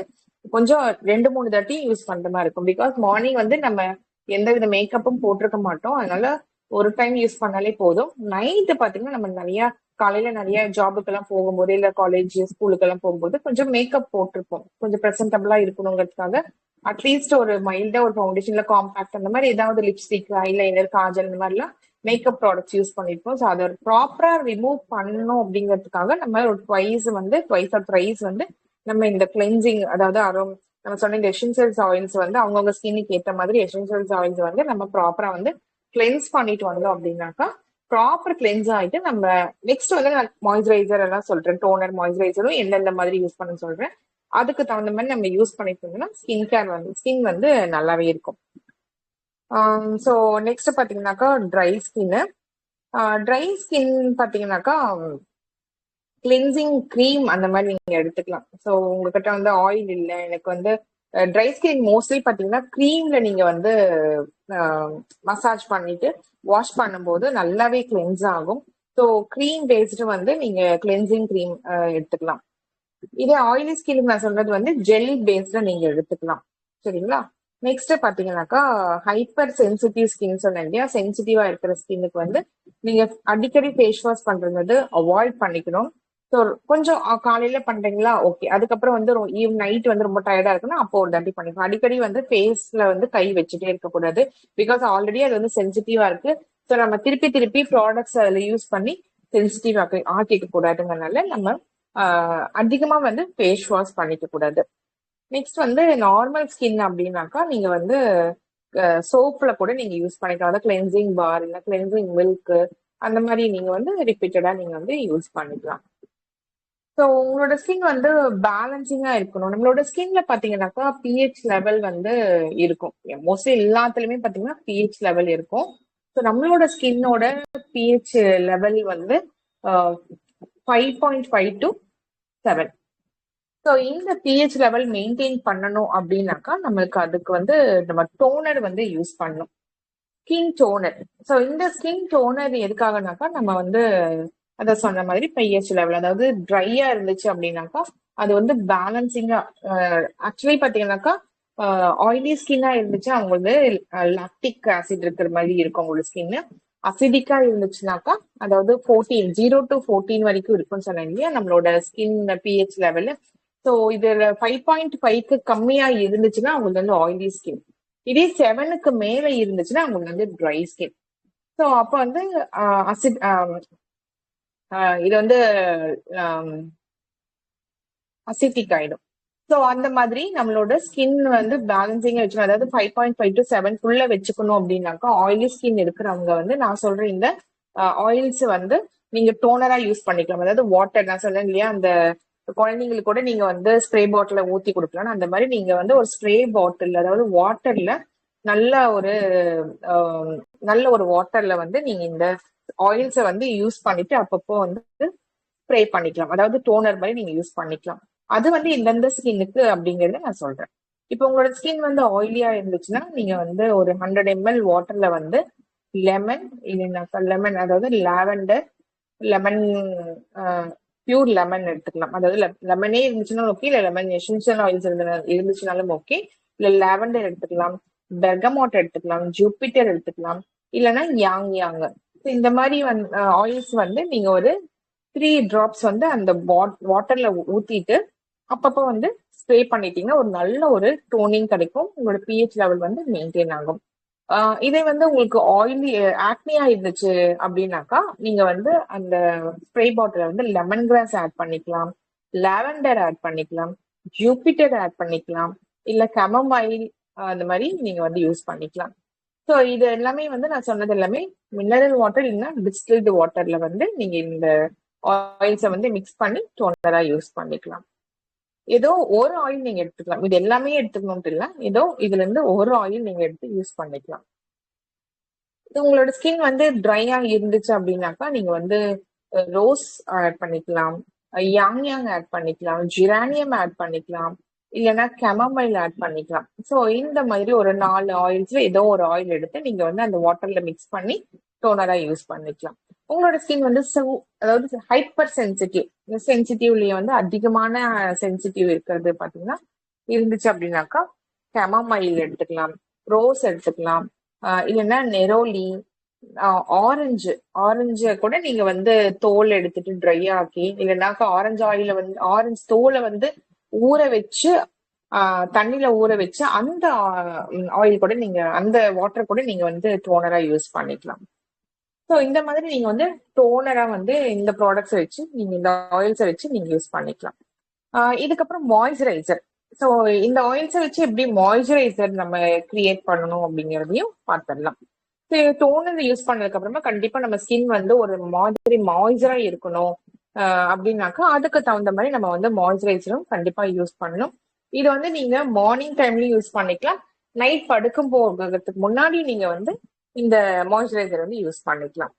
கொஞ்சம் 2-3 தாட்டி யூஸ் பண்ற மாதிரி இருக்கும். பிகாஸ் மார்னிங் வந்து நம்ம எந்த வித மேக்கப்பும் போட்டிருக்க மாட்டோம், அதனால ஒரு டைம் யூஸ் பண்ணாலே போதும். நைட்டு பாத்தீங்கன்னா நம்ம காலையில நிறைய ஜாபுக்கு எல்லாம் போகும்போது இல்ல காலேஜ் ஸ்கூலுக்கு எல்லாம் போகும்போது கொஞ்சம் மேக்கப் போட்டிருப்போம், கொஞ்சம் ப்ரெசென்டபிளா இருக்கணுங்கிறதுக்காக அட்லீஸ்ட் ஒரு மைல்டா ஒரு ஃபவுண்டேஷன்ல காம்பாக்ட் அந்த மாதிரி ஏதாவது லிப்ஸ்டிக், ஐலைனர், காஜல் இந்த மாதிரிலாம் மேக்கப் ப்ராடக்ட்ஸ் யூஸ் பண்ணிருப்போம். ஸோ அதை ப்ராப்பரா ரிமூவ் பண்ணணும் அப்படிங்கிறதுக்காக நம்ம ஒரு ட்வைஸ் ஆர் த்ரைஸ் வந்து நம்ம இந்த கிளென்சிங், அதாவது நம்ம சொன்ன இந்த எசென்சியல்ஸ் ஆயில்ஸ் வந்து அவங்கவுங்க ஸ்கின்னுக்கு ஏற்ற மாதிரி எசென்சியல்ஸ் ஆயில்ஸ் வந்து நம்ம ப்ராப்பரா வந்து கிளென்ஸ் பண்ணிட்டு வந்தோம் அப்படின்னாக்கா ப்ராப்பர் கிளென்ஸ் ஆயிட்டு நம்ம நெக்ஸ்ட் வந்து நான் மாய்ஸ்சரைசர் எல்லாம் சொல்றேன், டோனர், மாய்ஸ்சரைசரும் எந்தெந்த மாதிரி யூஸ் பண்ண சொல்றேன். அதுக்கு தகுந்த மாதிரி நம்ம யூஸ் பண்ணிட்டு இருந்தோம்னா ஸ்கின் வந்து நல்லாவே இருக்கும். ஸோ நெக்ஸ்ட் பாத்தீங்கன்னாக்கா ட்ரை ஸ்கின் பாத்தீங்கன்னாக்கா கிளென்சிங் க்ரீம் அந்த மாதிரி நீங்க எடுத்துக்கலாம். ஸோ உங்ககிட்ட வந்து ஆயில் இல்லை, எனக்கு வந்து ட்ரை ஸ்கின் மோஸ்ட்லி பாத்தீங்கன்னா க்ரீம்ல நீங்க வந்து மசாஜ் பண்ணிட்டு வாஷ் பண்ணும்போது நல்லாவே கிளென்ஸ் ஆகும். ஸோ க்ரீம் பேஸ்டு வந்து நீங்க கிளென்சிங் க்ரீம் எடுத்துக்கலாம். இதே ஆயிலி ஸ்கின்னுக்கு நான் சொல்றது வந்து ஜெல் பேஸ்ட நீங்க எடுத்துக்கலாம். சரிங்களா? நெக்ஸ்ட் பாத்தீங்கன்னாக்கா ஹைப்பர் சென்சிட்டிவ் ஸ்கின் சொன்னேன் இல்லையா, சென்சிட்டிவா இருக்கிற ஸ்கின்னுக்கு வந்து நீங்க அடிக்கடி ஃபேஸ் வாஷ் பண்றது அவாய்ட் பண்ணிக்கணும். ஸோ கொஞ்சம் காலையில பண்றீங்களா, ஓகே. அதுக்கப்புறம் வந்து நைட் வந்து ரொம்ப டயர்டா இருக்குன்னா அப்போ ஒரு தாட்டி பண்ணிக்கலாம். அடிக்கடி வந்து ஃபேஸ்ல வந்து கை வச்சுட்டே இருக்கக்கூடாது. பிகாஸ் ஆல்ரெடி அது வந்து சென்சிட்டிவா இருக்கு. ஸோ நம்ம திருப்பி ப்ராடக்ட்ஸ் அதுல யூஸ் பண்ணி சென்சிட்டிவ் ஆக்கிக்க கூடாதுங்கிறதுனால நம்ம அதிகமா வந்து ஃபேஸ் வாஷ் பண்ணிக்க கூடாது. நெக்ஸ்ட் வந்து நார்மல் ஸ்கின் அப்படின்னாக்கா நீங்க வந்து சோப்ல கூட நீங்க யூஸ் பண்ணிக்கலாம். அதாவது கிளென்சிங் பார் இல்ல கிளென்சிங் மில்க் அந்த மாதிரி நீங்க வந்து ரிப்பீட்டடா நீங்க வந்து யூஸ் பண்ணிக்கலாம். ஸோ உங்களோட ஸ்கின் வந்து பேலன்சிங்கா இருக்கணும். நம்மளோட ஸ்கின்ல பாத்தீங்கன்னாக்கா பிஹெச் லெவல் வந்து இருக்கும். மோஸ்ட்லி எல்லாத்துலயுமே பாத்தீங்கன்னா பிஹெச் லெவல் இருக்கும். ஸோ நம்மளோட ஸ்கின்னோட பிஹெச் லெவல் வந்து 5.5 to 7. ஸோ இந்த பிஹெச் லெவல் மெயின்டைன் பண்ணணும் அப்படின்னாக்கா நம்மளுக்கு அதுக்கு வந்து நம்ம டோனர் வந்து யூஸ் பண்ணணும், ஸ்கின் டோனர். ஸோ இந்த ஸ்கின் டோனர் எதுக்காகனாக்கா நம்ம வந்து அதை சொன்ன மாதிரி பிஹெச் லெவல், அதாவது ட்ரையா இருந்துச்சு அப்படின்னாக்கா அது வந்து பேலன்சிங்கா, ஆக்சுவலி பாத்தீங்கன்னாக்கா ஆயிலி ஸ்கின்னா இருந்துச்சு அவங்க வந்து லாக்டிக் ஆசிட் இருக்கிற மாதிரி இருக்கும் அவங்களோட ஸ்கின். அசிடிக்கா இருந்துச்சுனாக்கா அதாவது 0 to 14 வரைக்கும் இருக்கும்னு சொன்னேன் இல்லையா நம்மளோட ஸ்கின் பிஹெச் லெவல். ஸோ இதுல 5.5க்கு கம்மியா இருந்துச்சுன்னா அவங்களுக்கு வந்து ஆயிலி ஸ்கின். இதே 7க்கு மேல இருந்துச்சுன்னா அவங்களுக்கு வந்து ட்ரை ஸ்கின். ஸோ அப்போ வந்து இது வந்து அசிட்டிக் ஆயிடும். ஸோ அந்த மாதிரி நம்மளோட ஸ்கின் வந்து பேலன்சிங்கா வச்சுக்கணும். அதாவது 5.5 to 7 வச்சுக்கணும் அப்படின்னாக்கா ஆயிலி ஸ்கின் இருக்கிறவங்க வந்து நான் சொல்றேன் இந்த ஆயில்ஸ் வந்து நீங்க டோனரா யூஸ் பண்ணிக்கலாம். அதாவது வாட்டர், நான் சொல்றேன் இல்லையா அந்த குழந்தைங்களுக்கு கூட நீங்க வந்து ஸ்ப்ரே பாட்டில ஊத்தி கொடுக்கலாம். அந்த மாதிரி நீங்க வந்து ஒரு ஸ்ப்ரே பாட்டில், அதாவது வாட்டர்ல நல்ல ஒரு வாட்டர்ல வந்து நீங்க இந்த ஆயில்ஸை வந்து யூஸ் பண்ணிட்டு அப்பப்போ வந்து ஸ்ப்ரே பண்ணிக்கலாம். அதாவது டோனர் மாதிரி நீங்க யூஸ் பண்ணிக்கலாம். அது வந்து இந்தந்த ஸ்கின்னுக்கு அப்படிங்கறத நான் சொல்றேன். இப்போ உங்களோட ஸ்கின் வந்து ஆயிலியா இருந்துச்சுன்னா நீங்க வந்து ஒரு 100 ml வாட்டர்ல வந்து லெமன் இல்லைன்னாக்கா லெமன் அதாவது லாவெண்டர் லெமன் பியூர் லெமன் எடுத்துக்கலாம். அதாவது லெமனே இருந்துச்சுன்னா ஓகே, இல்ல லெமன் எசென்ஷியல் ஆயில்ஸ் இருந்துச்சுனாலும் ஓகே, இல்ல லாவெண்டர் எடுத்துக்கலாம், பெர்கமோட் எடுத்துக்கலாம், ஜூபிட்டர் எடுத்துக்கலாம், இல்லைன்னா யாங் யாங். இந்த மாதிரி ஆயில்ஸ் வந்து நீங்க ஒரு 3 டிராப்ஸ் வந்து அந்த வாட்டர்ல ஊத்திட்டு அப்பப்போ வந்து ஸ்ப்ரே பண்ணிட்டீங்கன்னா ஒரு நல்ல ஒரு டோனிங் கிடைக்கும். உங்களோட pH லெவல் வந்து மெயின்டைன் ஆகும். இதே வந்து உங்களுக்கு ஆயிலி ஆக்னியா இருந்துச்சு அப்படின்னாக்கா நீங்க வந்து அந்த ஸ்ப்ரே பாட்டில வந்து லெமன் கிராஸ் ஆட் பண்ணிக்கலாம், லாவெண்டர் ஆட் பண்ணிக்கலாம், ஜூபிட்டர் ஆட் பண்ணிக்கலாம், இல்ல கெமமைல் அந்த மாதிரி நீங்க வந்து யூஸ் பண்ணிக்கலாம். ஸோ இது எல்லாமே வந்து நான் சொன்னது எல்லாமே மினரல் வாட்டர் இல்லைன்னா டிஸ்டில்டு வாட்டர்ல வந்து நீங்க இந்த ஆயில்ஸை வந்து மிக்ஸ் பண்ணி டோனரா யூஸ் பண்ணிக்கலாம். ஏதோ ஒரு ஆயில் நீங்க எடுத்துக்கலாம். இது எல்லாமே எடுத்துக்கணும்ட்டு இல்லை, ஏதோ இதுல இருந்து ஒரு ஆயில் நீங்க எடுத்து யூஸ் பண்ணிக்கலாம். இது உங்களோட ஸ்கின் வந்து ட்ரையா இருந்துச்சு அப்படின்னாக்கா நீங்க வந்து ரோஸ் ஆட் பண்ணிக்கலாம், யாங் யாங் ஆட் பண்ணிக்கலாம், ஜிரானியம் ஆட் பண்ணிக்கலாம், இல்லைன்னா கெமமைல் ஆட் பண்ணிக்கலாம். ஸோ இந்த மாதிரி ஒரு 4 ஆயில்ஸ்ல ஏதோ ஒரு ஆயில் எடுத்து நீங்க வந்து அந்த வாட்டர்ல மிக்ஸ் பண்ணி டோனரா யூஸ் பண்ணிக்கலாம். உங்களோட ஸ்கின் வந்து அதாவது ஹைப்பர் சென்சிட்டிவ்லயே வந்து அதிகமான சென்சிட்டிவ் இருக்கிறது பாத்தீங்கன்னா இருந்துச்சு அப்படின்னாக்கா கெமமைல் எடுத்துக்கலாம், ரோஸ் எடுத்துக்கலாம், இல்லைன்னா நெரோலி, ஆரஞ்சு கூட நீங்க வந்து தோல் எடுத்துட்டு ட்ரை ஆக்கி இல்லைன்னாக்கா ஆரஞ்சு ஆயில வந்து ஆரஞ்சு தோலை வந்து ஊற வச்சு தண்ணில ஊற வச்சு அந்த ஆயில் கூட நீங்க அந்த வாட்டர் கூட நீங்க வந்து டோனரா யூஸ் பண்ணிக்கலாம். ஸோ இந்த மாதிரி நீங்க வந்து டோனரா வந்து இந்த ப்ராடக்ட்ஸ் வச்சு நீங்க இந்த ஆயில்ஸை வச்சு நீங்க யூஸ் பண்ணிக்கலாம். இதுக்கப்புறம் மாய்ஸ்சரைசர். ஸோ இந்த ஆயில்ஸை வச்சு எப்படி மாய்ஸ்சரைசர் நம்ம கிரியேட் பண்ணணும் அப்படிங்கிறதையும் பார்த்துடலாம். டோனர் யூஸ் பண்ணதுக்கு அப்புறமா கண்டிப்பா நம்ம ஸ்கின் வந்து ஒரு மாதிரி மாய்ஸ்சரா இருக்கணும் அப்படின்னாக்கா அதுக்கு தகுந்த மாதிரி நம்ம வந்து மாய்ஸ்சரைசரும் கண்டிப்பா யூஸ் பண்ணணும். இது வந்து நீங்க மார்னிங் டைம்லயும் யூஸ் பண்ணிக்கலாம், நைட் படுக்கும் போகிறதுக்கு முன்னாடி நீங்க வந்து இந்த மாய்ஸ்சரைசர் வந்து யூஸ் பண்ணிக்கலாம்.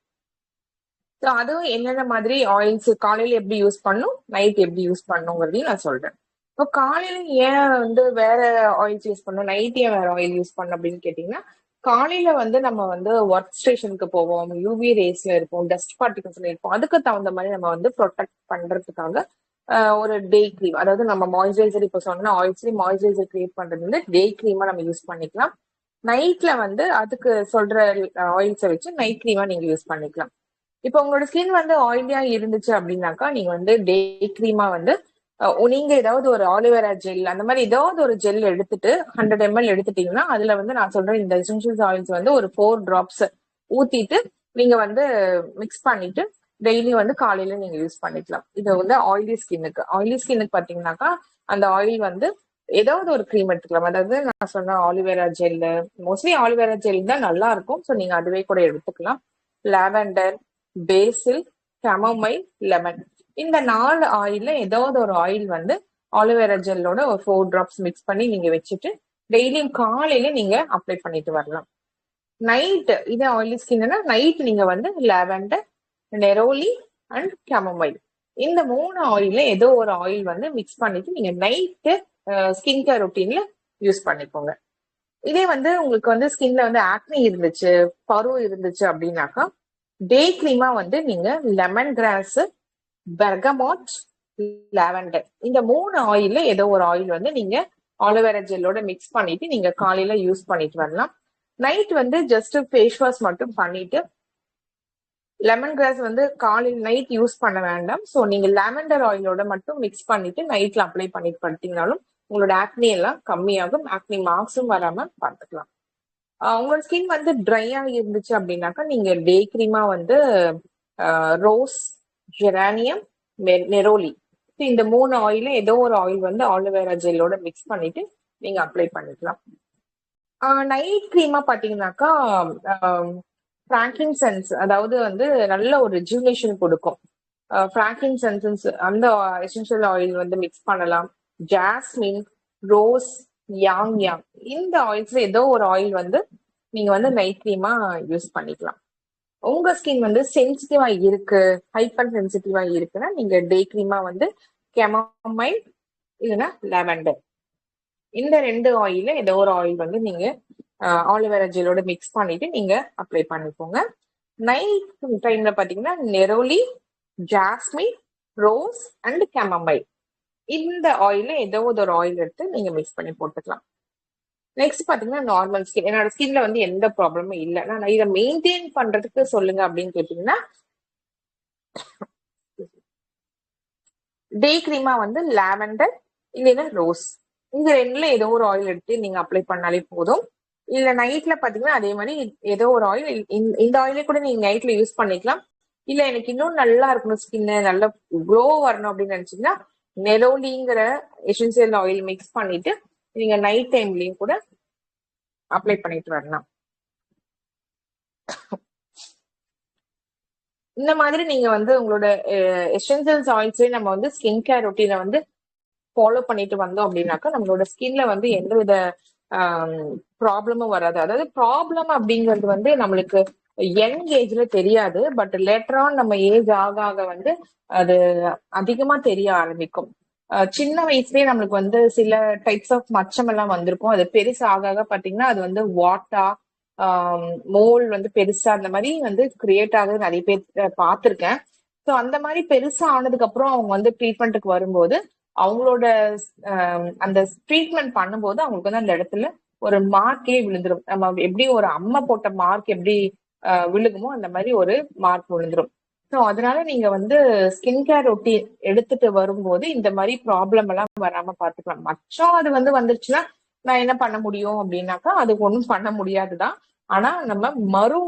ஸோ அதுவும் என்னென்ன மாதிரி ஆயில்ஸ் காலையில எப்படி யூஸ் பண்ணும், நைட் எப்படி யூஸ் பண்ணுங்கிறதையும் நான் சொல்றேன். இப்போ காலையில ஏன் வந்து வேற ஆயில்ஸ் யூஸ் பண்ணும், நைட் ஏன் வேற ஆயில் யூஸ் பண்ணும் அப்படின்னு கேட்டீங்கன்னா, காலையில வந்து நம்ம வந்து ஒர்க் ஸ்டேஷனுக்கு போவோம், யூவி ரேஸ்ல இருப்போம், டஸ்ட் பார்ட்டிகல்ஸ்ல இருப்போம். அதுக்கு தகுந்த மாதிரி நம்ம வந்து ப்ரொடெக்ட் பண்றதுக்காக ஒரு டே கிரீம், அதாவது நம்ம மாய்ஸ்சரைசர் இப்போ சொன்ன ஆயில்ஸ்லயே மாய்ஸ்சரைசர் கிரியேட் பண்றது வந்து டே கிரீமா நம்ம யூஸ் பண்ணிக்கலாம். நைட்ல வந்து அதுக்கு சொல்ற ஆயில்ஸை வச்சு நைட் கிரீமா நீங்க யூஸ் பண்ணிக்கலாம். இப்போ உங்களோட ஸ்கின் வந்து ஆயிலியா இருந்துச்சு அப்படின்னாக்கா நீங்க வந்து டே கிரீமா வந்து நீங்க ஏதாவது ஒரு ஆலிவேரா ஜெல் அந்த மாதிரி ஏதாவது ஒரு ஜெல் எடுத்துட்டு 100 ml எடுத்துட்டீங்கன்னா அதுல வந்து நான் சொல்றேன் இந்த எசென்ஷியல் ஆயில்ஸ் வந்து ஒரு 4 டிராப்ஸ் ஊத்திட்டு நீங்க வந்து மிக்ஸ் பண்ணிட்டு டெய்லி வந்து காலையில நீங்க யூஸ் பண்ணிக்கலாம். இது வந்து ஆயிலி ஸ்கின்னுக்கு பாத்தீங்கன்னாக்கா அந்த ஆயில் வந்து ஏதாவது ஒரு க்ரீம் எடுத்துக்கலாம். அதாவது நான் சொன்ன aloe vera gel, mostly aloe vera gel தான் நல்லா இருக்கும். ஸோ நீங்க அதுவே கூட எடுத்துக்கலாம். லாவெண்டர், பேசில், கெமமைல், லெமன், இந்த 4 ஆயில்ல ஏதாவது ஒரு ஆயில் வந்து ஆலிவேரா ஜெல்லோட ஒரு 4 டிராப்ஸ் மிக்ஸ் பண்ணி நீங்க வச்சுட்டு டெய்லியும் காலையில நீங்க அப்ளை பண்ணிட்டு வரலாம். நைட் இதே ஆயிலி ஸ்கின்னா நைட் நீங்க வந்து லாவெண்டர், நெரோலி அண்ட் கெமமைல் இந்த 3 ஆயில்ல ஏதோ ஒரு ஆயில் வந்து மிக்ஸ் பண்ணிட்டு நீங்க நைட்டு ஸ்கின் கேர் ரொட்டீன்ல யூஸ் பண்ணிக்கோங்க. இதே வந்து உங்களுக்கு வந்து ஸ்கின்ல வந்து ஆக்னி இருந்துச்சு, பரு இருந்துச்சு அப்படின்னாக்கா டே கிரீமா வந்து நீங்க லெமன் கிராஸ், பெர்கமாட், லாவெண்டர் இந்த 3 ஆயில்ல ஏதோ ஒரு ஆயில் வந்து நீங்க ஆலோவேரா ஜெல்லோட மிக்ஸ் பண்ணிட்டு நீங்க காலையில யூஸ் பண்ணிட்டு வரலாம். நைட் வந்து ஜஸ்ட் ஃபேஸ் வாஷ் மட்டும் பண்ணிட்டு லெமன் கிராஸ் வந்து காலையில் நைட் யூஸ் பண்ண வேண்டாம். ஸோ நீங்க லாவெண்டர் ஆயிலோட மட்டும் மிக்ஸ் பண்ணிட்டு நைட்ல அப்ளை பண்ணிட்டு படுத்தீங்கனாலும் உங்களோட ஆக்னி எல்லாம் கம்மியாகும், ஆக்னி மார்க்ஸும் வராம பார்த்துக்கலாம். உங்களோட ஸ்கின் வந்து ட்ரையா இருந்துச்சு அப்படின்னாக்கா நீங்க டே கிரீமா வந்து ரோஸ், ஜெரானியம், நெரோலி இந்த 3 ஆயில ஏதோ ஒரு ஆயில் வந்து ஆலோவேரா ஜெல்லோட மிக்ஸ் பண்ணிட்டு நீங்க அப்ளை பண்ணிக்கலாம். நைட் கிரீமா பாத்தீங்கன்னாக்கா பிராங்கின்சென்ஸ், அதாவது வந்து நல்ல ஒரு ரெஜுவினேஷன் கொடுக்கும். பிராங்கின்சென்ஸ் அந்த எசென்ஷியல் ஆயில் வந்து மிக்ஸ் பண்ணலாம். ஜாஸ்மின், ரோஸ், யாங் இந்த ஆயில்ஸ்ல ஏதோ ஒரு ஆயில் வந்து நீங்க வந்து நைட் கிரீமா யூஸ் பண்ணிக்கலாம். உங்க ஸ்கின் வந்து சென்சிட்டிவா இருக்கு, ஹைப்பர் சென்சிட்டிவா இருக்குன்னா நீங்க டே கிரீமா வந்து கெமமைல் இல்லைன்னா லாவெண்டர், இந்த 2 ஆயில்ல ஏதோ ஒரு ஆயில் வந்து நீங்க ஆலிவேரா ஜெலோட மிக்ஸ் பண்ணிட்டு நீங்க அப்ளை பண்ணிக்கோங்க. நைட் டைம்ல பாத்தீங்கன்னா நெரோலி, ஜாஸ்மின், ரோஸ் அண்ட் கெமமைல், இந்த ஆயில்ல ஏதோ ஒரு ஆயில் எடுத்து நீங்க மிக்ஸ் பண்ணி போட்டுக்கலாம். நெக்ஸ்ட் பாத்தீங்கன்னா நார்மல் ஸ்கின். என்னோட ஸ்கின்ல வந்து எந்த ப்ராப்ளமும் இல்லை. நான் இதை மெயின்டைன் பண்றதுக்கு சொல்லுங்க அப்படின்னு கேட்டீங்கன்னா, டே கிரீமா வந்து லாவெண்டர் இல்லைன்னா ரோஸ், இந்த 2ல ஏதோ ஒரு ஆயில் எடுத்து நீங்க அப்ளை பண்ணாலே போதும். இல்ல நைட்ல பாத்தீங்கன்னா அதே மாதிரி ஏதோ ஒரு ஆயில், இந்த ஆயிலே கூட நீங்க நைட்ல யூஸ் பண்ணிக்கலாம். இல்ல எனக்கு இன்னும் நல்லா இருக்கணும், ஸ்கின் நல்லா க்ளோ வரணும் அப்படின்னு நினைச்சீங்கன்னா நெரோலிங்கிற எசென்சியல் ஆயில் மிக்ஸ் பண்ணிட்டு நீங்க நைட் டைம்லயும் கூட அப்ளை பண்ணிட்டு வரலாம். இந்த மாதிரி நீங்க வந்து உங்களோட எசென்சியல்ஸ் ஆயில்ஸே நம்ம வந்து ஸ்கின் கேர் ரொட்டீனை வந்து ஃபாலோ பண்ணிட்டு வந்தோம் அப்படின்னாக்கா நம்மளோட ஸ்கின்ல வந்து எந்தவித ப்ராப்ளமும் வராது. அதாவது ப்ராப்ளம் அப்படிங்கிறது வந்து நம்மளுக்கு யங் ஏஜ்ல தெரியாது, பட் லேட்டர் ஆன் நம்ம ஏஜ் ஆக ஆக வந்து அது அதிகமா தெரிய ஆரம்பிக்கும். சின்ன வயசுலயே நம்மளுக்கு வந்து சில டைப்ஸ் ஆஃப் மச்சம் எல்லாம் வந்திருக்கும். அது பெருசு ஆக ஆக பாத்தீங்கன்னா அது வந்து வாட்டா, மோல் வந்து பெருசா அந்த மாதிரி வந்து கிரியேட் ஆகுது நிறைய பேர் பார்த்திருக்கேன். ஸோ அந்த மாதிரி பெருசா ஆனதுக்கு அப்புறம் அவங்க வந்து ட்ரீட்மெண்ட்டுக்கு வரும்போது அவங்களோட அந்த ட்ரீட்மெண்ட் பண்ணும்போது அவங்களுக்கு வந்து அந்த இடத்துல ஒரு மார்க்கே விழுந்துரும். நம்ம எப்படி ஒரு அம்மை போட்ட மார்க் எப்படி விழுகுமோ அந்த மாதிரி ஒரு மார்க் விழுந்துரும். ஸோ அதனால நீங்க வந்து ஸ்கின் கேர் ரொட்டீன் எடுத்துட்டு வரும்போது இந்த மாதிரி ப்ராப்ளம் எல்லாம் வராம பாத்துக்கலாம். மச்சம் அது வந்து வந்துருச்சுன்னா நான் என்ன பண்ண முடியும் அப்படின்னாக்கா அதுக்கு ஒண்ணும் பண்ண முடியாதுதான். ஆனா நம்ம மரு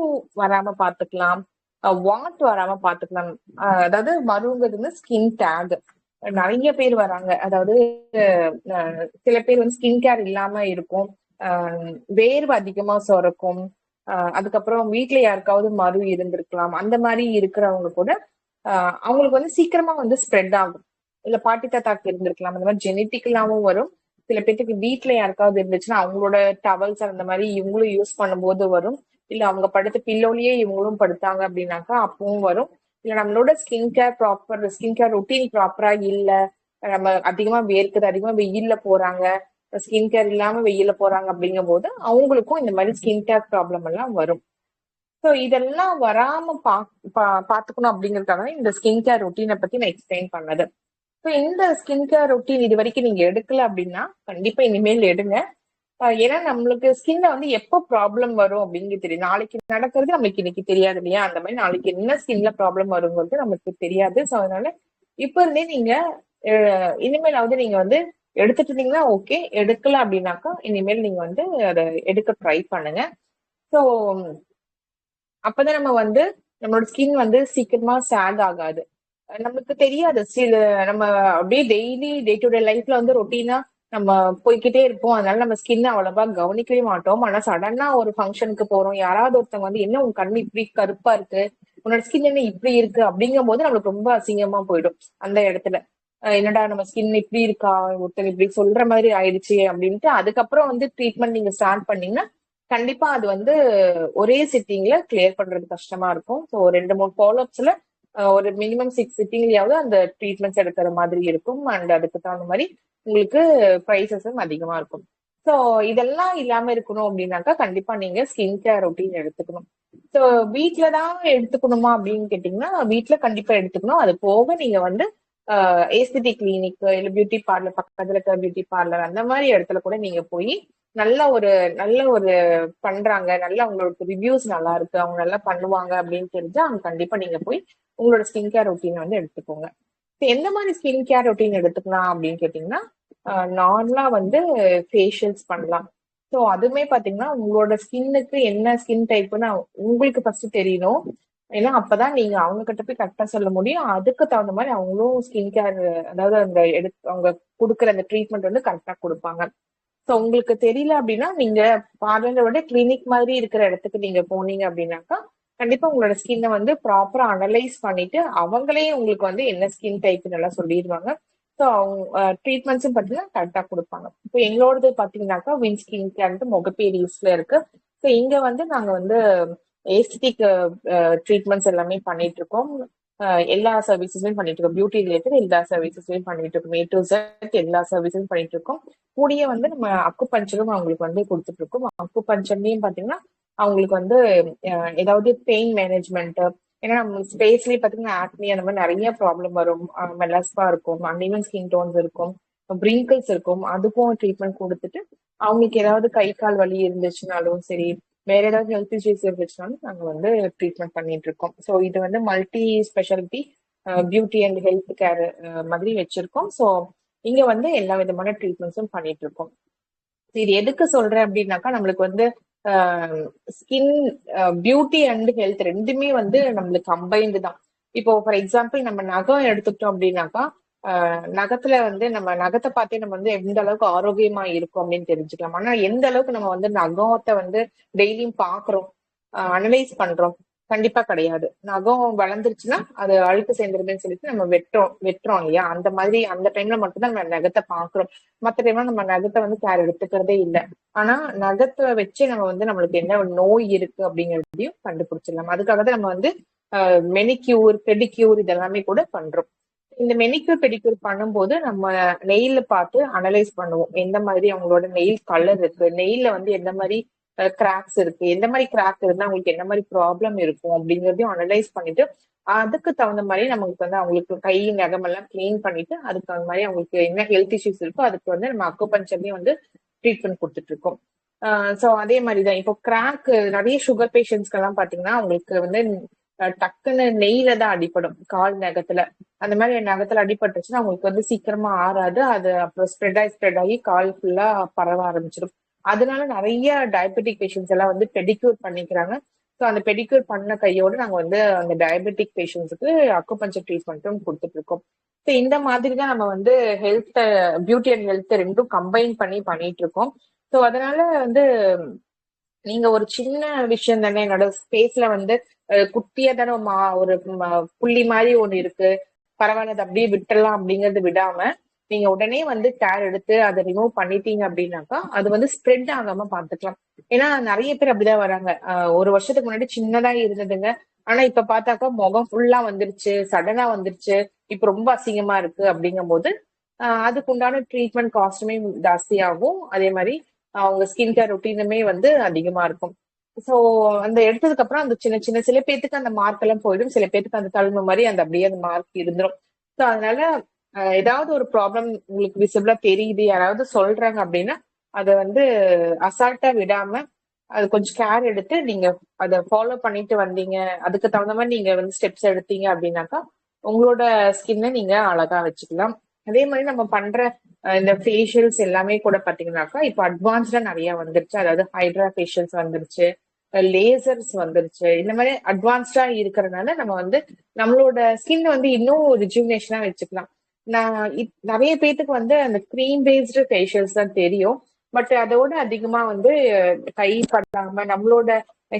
வராம பாத்துக்கலாம், வாட் வராம பாத்துக்கலாம். அதாவது மருங்கிறது வந்து ஸ்கின் டேக். நிறைய பேர் வராங்க. அதாவது சில பேர் வந்து ஸ்கின் கேர் இல்லாம இருக்கும், வேர்வை அதிகமா சுரக்கும், அதுக்கப்புறம் வீட்டுல யாருக்காவது மரு இருந்திருக்கலாம். அந்த மாதிரி இருக்கிறவங்க கூட அவங்களுக்கு வந்து சீக்கிரமா வந்து ஸ்ப்ரெட் ஆகும். இல்ல பாட்டி தாத்தாக்கு இருந்திருக்கலாம், அந்த மாதிரி ஜெனட்டிக்கலாவும் வரும். சில பேருக்கு வீட்டுல யாருக்காவது இருந்துச்சுன்னா அவங்களோட டவல்ஸ் அந்த மாதிரி இவங்களும் யூஸ் பண்ணும்போது வரும். இல்ல அவங்க படுத்த பில்லோலயே இவங்களும் படுத்தாங்க அப்படின்னாக்கா அப்பவும் வரும். இல்ல நம்மளோட ஸ்கின் கேர் ரொட்டீன் ப்ராப்பரா இல்ல, நம்ம அதிகமா வேர்க்குது, அதிகமா வெயில்ல போறாங்க, ஸ்கின் கேர் இல்லாம வெயில்ல போறாங்க அப்படிங்கும் போது அவங்களுக்கும் இந்த மாதிரி ஸ்கின் கேர் ப்ராப்ளம் எல்லாம் வரும். ஸோ இதெல்லாம் வராம பாத்துக்கணும் அப்படிங்கறதுக்காக இந்த ஸ்கின் கேர் ரொட்டீனை பத்தி நான் எக்ஸ்பிளைன் பண்ணது. ஸோ இந்த ஸ்கின் கேர் ரொட்டீன் இது வரைக்கும் நீங்க எடுக்கல அப்படின்னா கண்டிப்பா இனிமேல் எடுங்க. ஏன்னா நம்மளுக்கு ஸ்கின்ல வந்து எப்போ ப்ராப்ளம் வரும் அப்படிங்கிறது தெரியும். நாளைக்கு நடக்கிறது நம்மளுக்கு இன்னைக்கு தெரியாது இல்லையா? அந்த மாதிரி நாளைக்கு என்ன ஸ்கின்ல ப்ராப்ளம் வருங்கிறது நமக்கு தெரியாது. ஸோ அதனால இப்ப இருந்தே நீங்க இனிமேலாவது நீங்க வந்து எடுத்துட்டு இருந்தீங்கன்னா ஓகே, எடுக்கல அப்படின்னாக்கா இனிமேல் நீங்க வந்து அதை எடுக்க ட்ரை பண்ணுங்க. ஸோ அப்பதான் நம்ம வந்து நம்மளோட ஸ்கின் வந்து சீக்கிரமா சேக் ஆகாது. நமக்கு தெரியாது சில நம்ம அப்படியே டெய்லி டே டு டே லைஃப்ல வந்து ரொட்டீனா நம்ம போய்கிட்டே இருப்போம். அதனால நம்ம ஸ்கின் அவ்வளவா கவனிக்கவே மாட்டோம். ஆனா சடனா ஒரு ஃபங்க்ஷனுக்கு போறோம், யாராவது ஒருத்தவங்க வந்து என்ன உன் கண்ணு இப்படி கருப்பா இருக்கு, உன்னோட ஸ்கின் என்ன இப்படி இருக்கு அப்படிங்கும் போது நம்மளுக்கு ரொம்ப அசிங்கமா போயிடும் அந்த இடத்துல. என்னடா நம்ம ஸ்கின் இப்படி இருக்கா, ஒருத்தர் இப்படி சொல்ற மாதிரி ஆயிடுச்சு அப்படின்ட்டு அதுக்கப்புறம் வந்து ட்ரீட்மெண்ட் நீங்க ஸ்டார்ட் பண்ணீங்கன்னா கண்டிப்பா அது வந்து ஒரே சிட்டிங்ல கிளியர் பண்றது கஷ்டமா இருக்கும். ஸோ 2-3 ஃபாலோஅப்ஸ்ல ஒரு மினிமம் 6 சிட்டிங்லயாவது அந்த ட்ரீட்மெண்ட்ஸ் எடுக்கிற மாதிரி இருக்கும். அண்ட் அதுக்கு தகுந்த மாதிரி உங்களுக்கு ப்ரைசஸும் அதிகமா இருக்கும். ஸோ இதெல்லாம் இல்லாம இருக்கணும் அப்படின்னாக்கா கண்டிப்பா நீங்க ஸ்கின் கேர் ரொட்டீன் எடுத்துக்கணும். ஸோ வீட்டுல தான் எடுத்துக்கணுமா அப்படின்னு கேட்டீங்கன்னா வீட்டுல கண்டிப்பா எடுத்துக்கணும். அது போக நீங்க வந்து ஏஸ்தெட்டிக் கிளினிக் இல்ல பியூட்டி பார்லர், பக்கத்துல இருக்க பியூட்டி பார்லர் அந்த மாதிரி இடத்துல கூட நீங்க போய் நல்ல ஒரு நல்ல ஒரு பண்றாங்க, நல்லா அவங்களோட ரிவ்யூஸ் நல்லா இருக்கு, அவங்க நல்லா பண்ணுவாங்க அப்படின்னு தெரிஞ்சா அங்க கண்டிப்பா நீங்க போய் உங்களோட ஸ்கின் கேர் ரொட்டீன் வந்து எடுத்துக்கோங்க. எந்த மாதிரி ஸ்கின் கேர் ரொட்டீன் எடுத்துக்கலாம் அப்படின்னு கேட்டீங்கன்னா நார்மலா வந்து ஃபேஷியல்ஸ் பண்ணலாம். ஸோ அதுவுமே பாத்தீங்கன்னா உங்களோட ஸ்கின்னுக்கு என்ன ஸ்கின் டைப்னு உங்களுக்கு ஃபர்ஸ்ட் தெரியணும். ஏன்னா அப்பதான் நீங்க அவங்க கிட்ட போய் கரெக்டா சொல்ல முடியும். அதுக்கு தகுந்த மாதிரி அவங்களும் ஸ்கின் கேர், அதாவது அந்த அவங்க கொடுக்குற அந்த ட்ரீட்மெண்ட் வந்து கரெக்டா கொடுப்பாங்க. ஸோ உங்களுக்கு தெரியல அப்படின்னா நீங்க பார்லரை விட கிளினிக் மாதிரி இருக்கிற இடத்துக்கு நீங்க போனீங்க அப்படின்னாக்கா கண்டிப்பா உங்களோட ஸ்கின்னை வந்து ப்ராப்பரா அனலைஸ் பண்ணிட்டு அவங்களே உங்களுக்கு வந்து என்ன ஸ்கின் டைப் நல்லா சொல்லிடுவாங்க. ஸோ அவங்க ட்ரீட்மெண்ட்ஸும் பார்த்தீங்கன்னா கரெக்டாக கொடுப்பாங்க. இப்போ எங்களோடது பார்த்தீங்கன்னாக்கா வின் ஸ்கின் கேர்ன்ட்டு முகப்பேரிஸ்ல இருக்கு. ஸோ இங்க வந்து நாங்க வந்து ஏஸ்தட்டிக் ட்ரீட்மெண்ட்ஸ் எல்லாமே பண்ணிட்டு இருக்கோம். எல்லா சர்வீசஸுமே பண்ணிட்டு இருக்கோம். பியூட்டி ரிலேட்டட் எல்லா சர்வீசஸுமே பண்ணிட்டு இருக்கோம். A to Z எல்லா சர்வீஸும் பண்ணிட்டு இருக்கோம். கூடிய வந்து நம்ம அக்குபஞ்சரும் அவங்களுக்கு வந்து கொடுத்துட்டு இருக்கோம். அக்குபஞ்சர்லயும் பாத்தீங்கன்னா அவங்களுக்கு வந்து ஏதாவது பெயின் மேனேஜ்மெண்ட், ஏன்னா நம்ம ஸ்பேஸ்லயே பாத்தீங்கன்னா ஆக்னி அந்த மாதிரி நிறைய ப்ராப்ளம் வரும். மெலஸ்பா இருக்கும், அன்இவன் ஸ்கின் டோன்ஸ் இருக்கும், பிரிங்கிள்ஸ் இருக்கும். அதுக்கும் ட்ரீட்மெண்ட் கொடுத்துட்டு அவங்களுக்கு ஏதாவது கை கால் வலி இருந்துச்சுனாலும் சரி, வேற ஏதாவது ஹெல்த் இஷ்யூஸ் இருந்துச்சுனாலும் நாங்க வந்து ட்ரீட்மெண்ட் பண்ணிட்டு இருக்கோம். ஸோ இது வந்து multi speciality beauty and health care மாதிரி வச்சிருக்கோம். ஸோ இங்க வந்து எல்லா விதமான ட்ரீட்மெண்ட்ஸும் பண்ணிட்டு இருக்கோம். இது எதுக்கு சொல்றேன் அப்படின்னாக்கா, நம்மளுக்கு வந்து ஸ்கின் பியூட்டி அண்ட் ஹெல்த் ரெண்டுமே வந்து நம்மளுக்கு கம்பைன்டு தான். இப்போ ஃபார் எக்ஸாம்பிள் நம்ம நகம் எடுத்துக்கிட்டோம் அப்படின்னாக்கா, நகத்துல வந்து நம்ம நகத்தை பார்த்தே நம்ம வந்து எந்த அளவுக்கு ஆரோக்கியமா இருக்கும் அப்படின்னு தெரிஞ்சுக்கலாம். ஆனா எந்த அளவுக்கு நம்ம வந்து நகத்தை வந்து டெய்லியும் பாக்குறோம், அனலைஸ் பண்றோம்? கண்டிப்பா கிடையாது. நகம் வளர்ந்துருச்சுன்னா அது அழுக்கு சேர்ந்துருதுன்னு சொல்லிட்டு நம்ம வெட்டுறோம் இல்லையா? அந்த மாதிரி அந்த டைம்ல மட்டும்தான் நம்ம நகத்தை பாக்குறோம். மத்த டைம்ல நம்ம நகத்தை வந்து கேர் எடுத்துக்கிறதே இல்லை. ஆனா நகத்தை வச்சு நம்ம வந்து நம்மளுக்கு என்ன நோய் இருக்கு அப்படிங்கறதையும் கண்டுபிடிச்சிடலாம். அதுக்காக தான் நம்ம வந்து மெனிக்யூர், பெடிக்யூர் இதெல்லாமே கூட பண்றோம். இந்த மெனிக்யூர் பெடிக்யூர் பண்ணும்போது நம்ம நெயில பார்த்து அனலைஸ் பண்ணுவோம். எந்த மாதிரி அவங்களோட நெயில் கலர் இருக்கு, நெயில வந்து எந்த மாதிரி கிராக்ஸ் இருக்கு, எந்த மாதிரி கிராக் இருந்தா அவங்களுக்கு என்ன மாதிரி ப்ராப்ளம் இருக்கும் அப்படிங்கறதையும் அனலைஸ் பண்ணிட்டு, அதுக்கு தகுந்த மாதிரி நமக்கு வந்து அவங்களுக்கு கை நகமெல்லாம் கிளீன் பண்ணிட்டு, அதுக்கு தகுந்த மாதிரி அவங்களுக்கு என்ன ஹெல்த் இஷ்யூஸ் இருக்கோ அதுக்கு வந்து நம்ம அக்குபஞ்சர்லயும் வந்து ட்ரீட்மெண்ட் கொடுத்துட்டு இருக்கோம். சோ அதே மாதிரிதான் இப்போ கிராக் நிறைய சுகர் பேஷண்ட்ஸ்க்கு எல்லாம் பாத்தீங்கன்னா அவங்களுக்கு வந்து டக்குன்னு நெய்ல தான் அடிப்படும் கால் நகத்துல. அந்த மாதிரி நகத்துல அடிபட்டுச்சுன்னா அவங்களுக்கு வந்து சீக்கிரமா ஆறாது. அது அப்புறம் ஸ்ப்ரெட் ஆகி கால் ஃபுல்லா பரவ ஆரம்பிச்சிடும். அதனால நிறைய டயபெட்டிக் பேஷண்ட்ஸ் எல்லாம் வந்து பெடிக்யூர் பண்ணிக்கிறாங்க. ஸோ அந்த பெடிக்யூர் பண்ண கையோடு நாங்க வந்து அந்த டயபெட்டிக் பேஷண்ட்ஸுக்கு அக்குபஞ்சர் ட்ரீட்மெண்ட்டும் கொடுத்துட்டு இருக்கோம். ஸோ இந்த மாதிரி தான் நம்ம வந்து ஹெல்த், பியூட்டி அண்ட் ஹெல்த் ரெண்டும் கம்பைன் பண்ணி பண்ணிட்டு இருக்கோம். ஸோ அதனால வந்து நீங்க ஒரு சின்ன விஷயம் தானே, என்னோட ஸ்பேஸ்ல வந்து குட்டியா தானே ஒரு புள்ளி மாதிரி ஒண்ணு இருக்கு, பரவாயில்ல அதை அப்படியே விட்டுறலாம் அப்படிங்கறது விடாம, நீங்க உடனே வந்து கேர் எடுத்து அதை ரிமூவ் பண்ணிட்டீங்க அப்படின்னாக்கா அது வந்து ஸ்ப்ரெட் ஆகாம பாத்துக்கலாம். ஏன்னா நிறைய பேர் அப்படிதான் வராங்க. ஒரு வருஷத்துக்கு முன்னாடி சின்னதா இருந்ததுங்க, ஆனா இப்ப பார்த்தாக்கா முகம் ஃபுல்லா வந்துருச்சு, சடனா வந்துருச்சு, இப்ப ரொம்ப அசிங்கமா இருக்கு அப்படிங்கும் போது அதுக்கு உண்டான ட்ரீட்மெண்ட் காஸ்ட்டுமே ஜாஸ்தியாகும். அதே மாதிரி அவங்க ஸ்கின் கேர் ரொட்டீனுமே வந்து அதிகமா இருக்கும். சோ அந்த எடுத்ததுக்கு அப்புறம் அந்த சின்ன சின்ன சில பேத்துக்கு அந்த மார்க் எல்லாம் போயிடும், சில பேத்துக்கு அந்த தழும்பு மாதிரி அந்த அப்படியே அந்த மார்க் இருந்துரும். சோ அதனால ஏதாவது ஒரு ப்ராப்ளம் உங்களுக்கு விசிபிளா தெரியுது, யாராவது சொல்றாங்க அப்படின்னா அதை வந்து அசால்ட்டா விடாம அது கொஞ்சம் கேர் எடுத்து நீங்க அதை ஃபாலோ பண்ணிட்டு வந்தீங்க, அதுக்கு தகுந்த மாதிரி நீங்க வந்து ஸ்டெப்ஸ் எடுத்தீங்க அப்படின்னாக்கா உங்களோட ஸ்கின்னை நீங்க அழகா வச்சுக்கலாம். அதே மாதிரி நம்ம பண்ற இந்த ஃபேஷியல்ஸ் எல்லாமே கூட பாத்தீங்கன்னாக்கா இப்ப அட்வான்ஸ்டா நிறைய வந்துருச்சு. அதாவது ஹைட்ரா ஃபேஷியல்ஸ் வந்துருச்சு, லேசர்ஸ் வந்துருச்சு. இந்த மாதிரி அட்வான்ஸ்டா இருக்கிறதுனால நம்ம வந்து நம்மளோட ஸ்கின் வந்து இன்னும் ரிஜுவினேஷனா வச்சுக்கலாம். நான் நிறைய பேத்துக்கு வந்து அந்த கிரீம் பேஸ்டு ஃபேஷியல்ஸ் தான் தெரியும். பட் அதோட அதிகமா வந்து கை படாம நம்மளோட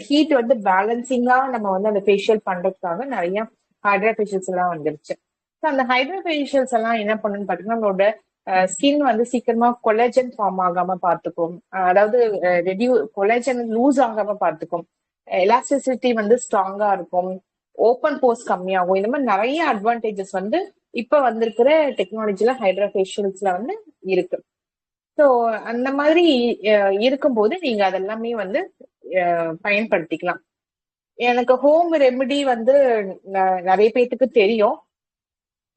ஹீட் வந்து பேலன்சிங்கா நம்ம வந்து அந்த ஃபேஷியல் பண்றதுக்காக நிறைய ஹைட்ரா ஃபேஷியல்ஸ் எல்லாம் வந்துருச்சு. அந்த ஹைட்ரா ஃபேஷியல்ஸ் எல்லாம் என்ன பண்ணுன்னு பாத்தீங்கன்னா நம்மளோட ஸ்கின் வந்து சீக்கிரமா கொலாஜன் ஃபார்ம் ஆகாம பார்த்துக்கும். அதாவது கொலாஜன் லூஸ் ஆகாம பார்த்துக்கும். எலாஸ்டிசிட்டி வந்து ஸ்ட்ராங்கா இருக்கும், ஓப்பன் போர்ஸ் கம்மியாகும். இந்த மாதிரி நிறைய அட்வான்டேஜஸ் வந்து இப்ப வந்திருக்கிற டெக்னாலஜில ஹைட்ரா ஃபேஷியல்ஸ்ல வந்து இருக்கு. ஸோ அந்த மாதிரி இருக்கும்போது நீங்க அதெல்லாமே வந்து பயன்படுத்திக்கலாம். எனக்கு ஹோம் ரெமெடி வந்து நிறைய பேத்துக்கு தெரியும்.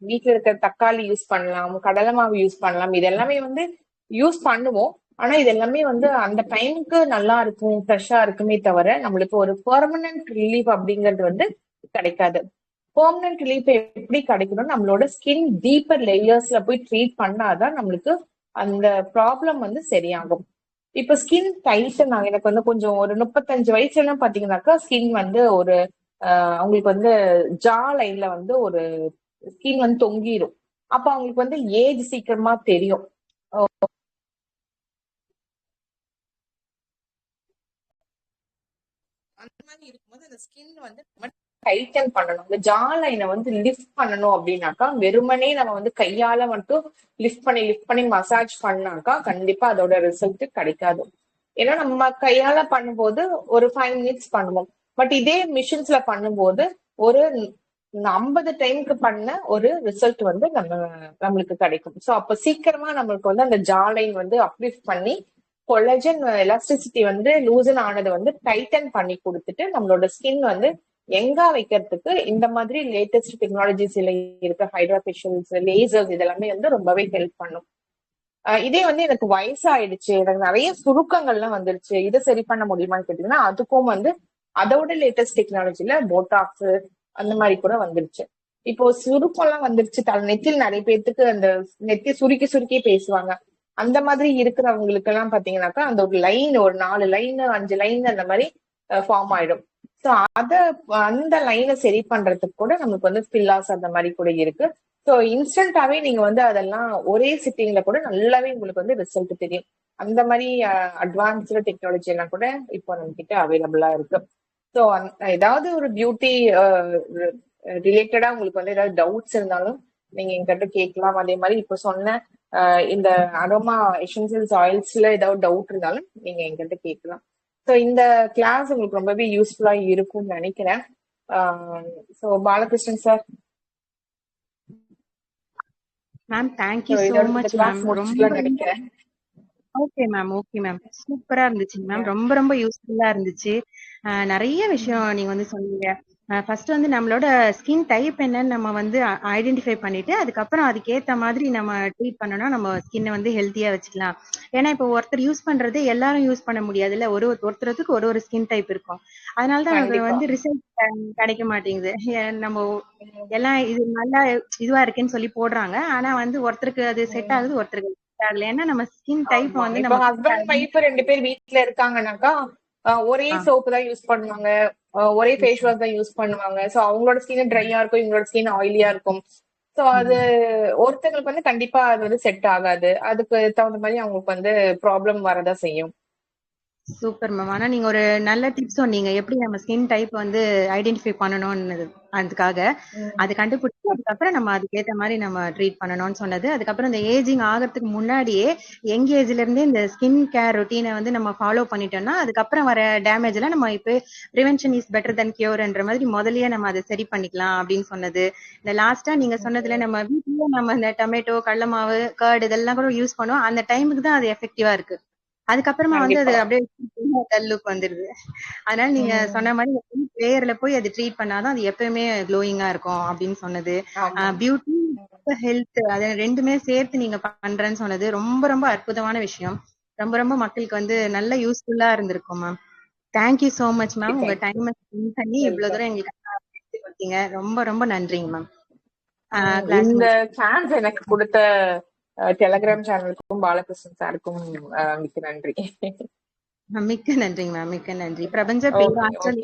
வீட்டுல இருக்க தக்காளி யூஸ் பண்ணலாம், கடலை மாவு யூஸ் பண்ணலாம், இது எல்லாமே வந்து யூஸ் பண்ணுவோம். ஆனா இது எல்லாமே வந்து அந்த டைமுக்கு நல்லா இருக்கும், ஃப்ரெஷ்ஷா இருக்குமே தவிர நம்மளுக்கு ஒரு பெர்மனன்ட் ரிலீஃப் அப்படிங்கிறது வந்து கிடைக்காது. பெர்மனன்ட் ரிலீஃப் எப்படி கிடைக்கணும், நம்மளோட ஸ்கின் டீப்பர் லேயர்ஸ்ல போய் ட்ரீட் பண்ணாதான் நம்மளுக்கு அந்த ப்ராப்ளம் வந்து சரியாகும். இப்ப ஸ்கின் டைட்டன் எனக்கு வந்து கொஞ்சம் ஒரு 35 வயசுல பாத்தீங்கன்னாக்கா ஸ்கின் வந்து ஒரு அவங்களுக்கு வந்து ஜா லைன்ல வந்து ஒரு ஸ்கின் வந்து தொங்கிரும். அப்ப அவங்களுக்கு வந்து ஏஜ் சீக்கிரமா தெரியும். அந்த மாதிரி இருக்கும்போது அந்த ஸ்கின் வந்து டைட்டன் பண்ணணும். இந்த ஜா லைனை வந்து லிஃப்ட் பண்ணணும் அப்படின்னாக்கா வெறுமனே நம்ம வந்து கையால மட்டும் லிஃப்ட் பண்ணி மசாஜ் பண்ணாக்கா கண்டிப்பா அதோட ரிசல்ட் கிடைக்காது. ஏன்னா நம்ம கையால பண்ணும்போது ஒரு 5 மினிட்ஸ் பண்ணுவோம். பட் இதே மிஷின்ஸ்ல பண்ணும்போது ஒரு 50 டைமுக்கு பண்ண ஒரு ரிசல்ட் வந்து நம்மளுக்கு கிடைக்கும். ஸோ அப்ப சீக்கிரமா நம்மளுக்கு வந்து அந்த ஜா லைன் வந்து அப்லிஃப்ட் பண்ணி கொலஜன் எலாஸ்டிசிட்டி வந்து லூசன் ஆனது வந்து டைட்டன் பண்ணி கொடுத்துட்டு நம்மளோட ஸ்கின் வந்து எங்கா வைக்கிறதுக்கு இந்த மாதிரி லேட்டஸ்ட் டெக்னாலஜிஸ்ல இருக்க ஹைட்ராஃபேஷியல்ஸ், லேசர்ஸ் இதெல்லாமே வந்து ரொம்பவே ஹெல்ப் பண்ணும். இதே வந்து எனக்கு வயசாயிடுச்சு, எனக்கு நிறைய சுருக்கங்கள்லாம் வந்துருச்சு, இதை சரி பண்ண முடியுமான்னு கேட்டீங்கன்னா அதுக்கும் வந்து அதோட லேட்டஸ்ட் டெக்னாலஜில போட்டாக்ஸ் அந்த மாதிரி கூட வந்துருச்சு. இப்போ சுருக்கம் எல்லாம் வந்துருச்சு, நெத்தியில் நிறைய பேர்த்துக்கு அந்த நெத்தி சுருக்கி சுருக்கி பேசுவாங்க. அந்த மாதிரி இருக்கிறவங்களுக்கு எல்லாம் பாத்தீங்கன்னாக்கா அந்த ஒரு லைன், ஒரு 4 லைன் 5 லைன் அந்த மாதிரி ஃபார்ம் ஆயிடும். ஸோ அந்த லைனை சரி பண்றதுக்கு கூட நமக்கு வந்து ஃபில்லாஸ் அந்த மாதிரி கூட இருக்கு. ஸோ இன்ஸ்டன்டாவே நீங்க வந்து அதெல்லாம் ஒரே சிட்டிங்ல கூட நல்லாவே உங்களுக்கு வந்து ரிசல்ட் தெரியும். அந்த மாதிரி அட்வான்ஸ்டு டெக்னாலஜி எல்லாம் கூட இப்போ நம்ம கிட்ட அவைலபிளா இருக்கு. ஸோ ஏதாவது ஒரு பியூட்டி ரிலேட்டடா உங்களுக்கு வந்து ஏதாவது டவுட்ஸ் இருந்தாலும் நீங்க என்கிட்ட கேட்கலாம். அதே மாதிரி இப்போ சொன்ன இந்த அரோமா எசென்சியல்ஸ் ஆயில்ஸ்ல ஏதாவது டவுட் இருந்தாலும் நீங்க என்கிட்ட கேட்கலாம். ஸோ இந்த கிளாஸ் உங்களுக்கு ரொம்பவே யூஸ்ஃபுல்லா இருக்கும்னு நினைக்கிறேன். So Balakrishnan sir, ma'am thank you so much ma'am. ரொம்ப நினைக்கிறேன். Okay ma'am, okay ma'am. சூப்பரா இருந்துச்சு மேம். ரொம்ப ரொம்ப யூஸ்ஃபுல்லா இருந்துச்சு. நிறைய விஷயம் நீங்க வந்து சொன்னீங்க. ஃபர்ஸ்ட் வந்து நம்மளோட ஸ்கின் டைப் என்னன்னு நம்ம வந்து ஐடென்டிஃபை பண்ணிட்டு அதுக்கப்புறம் அதுக்கேத்த மாதிரி நம்ம ட்ரீட் பண்ணோம்னா நம்ம ஸ்கின்னை வந்து ஹெல்த்தியா வச்சுக்கலாம். ஏன்னா இப்போ ஒருத்தர் யூஸ் பண்றது எல்லாரும் யூஸ் பண்ண முடியாதுல்ல, ஒருத்தருக்கு ஒரு ஸ்கின் டைப் இருக்கும். அதனாலதான் நமக்கு வந்து ரிசல்ட் கிடைக்க மாட்டேங்குது. நம்ம எல்லாம் இது நல்லா இதுவா இருக்குன்னு சொல்லி போடுறாங்க, ஆனா வந்து ஒருத்தருக்கு அது செட் ஆகுது, ஒருத்தருக்கு ஆகல. ஏன்னா நம்ம ஸ்கின் டைப் வந்து இப்ப நம்ம ஹஸ்பண்ட் ஒய்ஃப் 2 பேர் வீட்ல இருக்காங்கன்னாக்கா ஒரே சோப்பு தான் யூஸ் பண்ணுவாங்க, ஒரே ஃபேஸ் வாஷ் தான் யூஸ் பண்ணுவாங்க. சோ அவங்களோட ஸ்கின் ட்ரையா இருக்கும், இவங்களோட ஸ்கின் ஆயிலியா இருக்கும். சோ அது ஒருத்தங்களுக்கு வந்து கண்டிப்பா அது வந்து செட் ஆகாது. அதுக்கு தகுந்த மாதிரி அவங்களுக்கு வந்து ப்ராப்ளம் வரதான் செய்யும். Super ma'am. ஆனா நீங்க ஒரு நல்ல டிப்ஸ் சொன்னீங்க, எப்படி நம்ம ஸ்கின் டைப் வந்து ஐடென்டிஃபை பண்ணணும்னு. அதுக்காக அது கண்டுபிடிச்சு அதுக்கப்புறம் நம்ம அதுக்கேற்ற மாதிரி நம்ம ட்ரீட் பண்ணணும்னு சொன்னது. அதுக்கப்புறம் இந்த ஏஜிங் ஆகிறதுக்கு முன்னாடியே யங் ஏஜ்ல இருந்தே இந்த ஸ்கின் கேர் ரொட்டீனை வந்து நம்ம ஃபாலோ பண்ணிட்டோம்னா அதுக்கப்புறம் வர டேமேஜ் எல்லாம் நம்ம இப்போ ப்ரிவென்ஷன் இஸ் பெட்டர் தென் கியூர்ன்ற மாதிரி முதல்லயே நம்ம அதை சரி பண்ணிக்கலாம் அப்படின்னு சொன்னது. இந்த லாஸ்டா நீங்க சொன்னதுல நம்ம வீட்லயே நம்ம இந்த டொமேட்டோ, கடல மாவு, கர்ட் இதெல்லாம் கூட யூஸ் பண்ணுவோம். அந்த டைமுக்கு தான் அது எஃபெக்டிவா இருக்கு. அதுக்கப்புறமா வந்து அது அப்படியே டல் லுக் வந்துருது. அதனால நீங்க சொன்ன மாதிரி லேயர்ல போய் அது ட்ரீட் பண்ணாதான் அது எப்பவுமே க்ளோயிங்கா இருக்கும் அப்படின்னு சொன்னது. பியூட்டி ஹெல்த் அது ரெண்டுமே சேர்த்து நீங்க பண்றேன்னு சொன்னது ரொம்ப ரொம்ப அற்புதமான விஷயம். ரொம்ப ரொம்ப மக்களுக்கு வந்து நல்ல யூஸ்ஃபுல்லா இருந்திருக்கும் ma'am. Thank you so much ma'am. உங்க டைம் ஸ்பெண்ட் பண்ணி இவ்வளவு தூரம் எங்களுக்கு கொடுத்தீங்க. ரொம்ப ரொம்ப நன்றிங்க மேம். இந்த சான்ஸ் எனக்கு கொடுத்த டெலிகிராம் சேனலுக்கும் பாலகிருஷ்ணன் சாருக்கும் மிக்க நன்றி. மிக்க நன்றிங்க மேம், மிக்க நன்றி. பிரபஞ்ச பேராற்றல்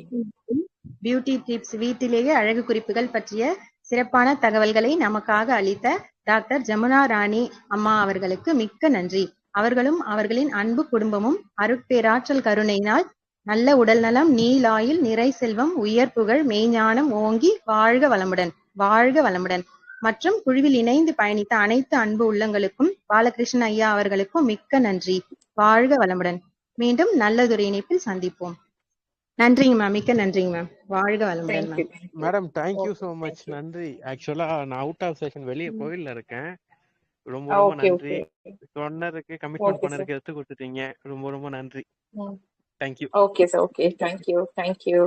பியூட்டி டிப்ஸ் வீட்டிலேயே அழகு குறிப்புகள் பற்றிய சிறப்பான தகவல்களை நமக்காக அளித்த டாக்டர் ஜமுனா ராணி அம்மா அவர்களுக்கு மிக்க நன்றி. அவர்களும் அவர்களின் அன்பு குடும்பமும் அருட்பேராற்றல் கருணையினால் நல்ல உடல் நலம், நீலாயில், நிறை செல்வம், உயர் புகழ், மெய்ஞானம் ஓங்கி வாழ்க வளமுடன், வாழ்க வளமுடன். மற்றும் குழுவில் இணைந்து பயணித்த அனைத்து அன்பு உள்ளங்களுக்கும் பாலகிருஷ்ணன் ஐயா அவர்களுக்கும் மிக்க நன்றி. வாழ்க வளமுடன். மீண்டும் நல்லதொரு இணைப்பில் சந்திப்போம். நன்றிங்க மேம், மிக்க நன்றிங்க மேம். வாழ்க வளமுடன் மேடம். Thank you so much. நன்றி. ஆக்சுவலா நான் அவுட் ஆஃப் செஷன் வெளியே கோயில்ல இருக்கேன். ரொம்ப ரொம்ப நன்றி. சொன்னதுக்கு கமிட்மெண்ட் பண்ணதுக்கு எடுத்து கொடுத்துட்டீங்க. ரொம்ப ரொம்ப நன்றி. Thank you. Okay sir. Okay, thank you.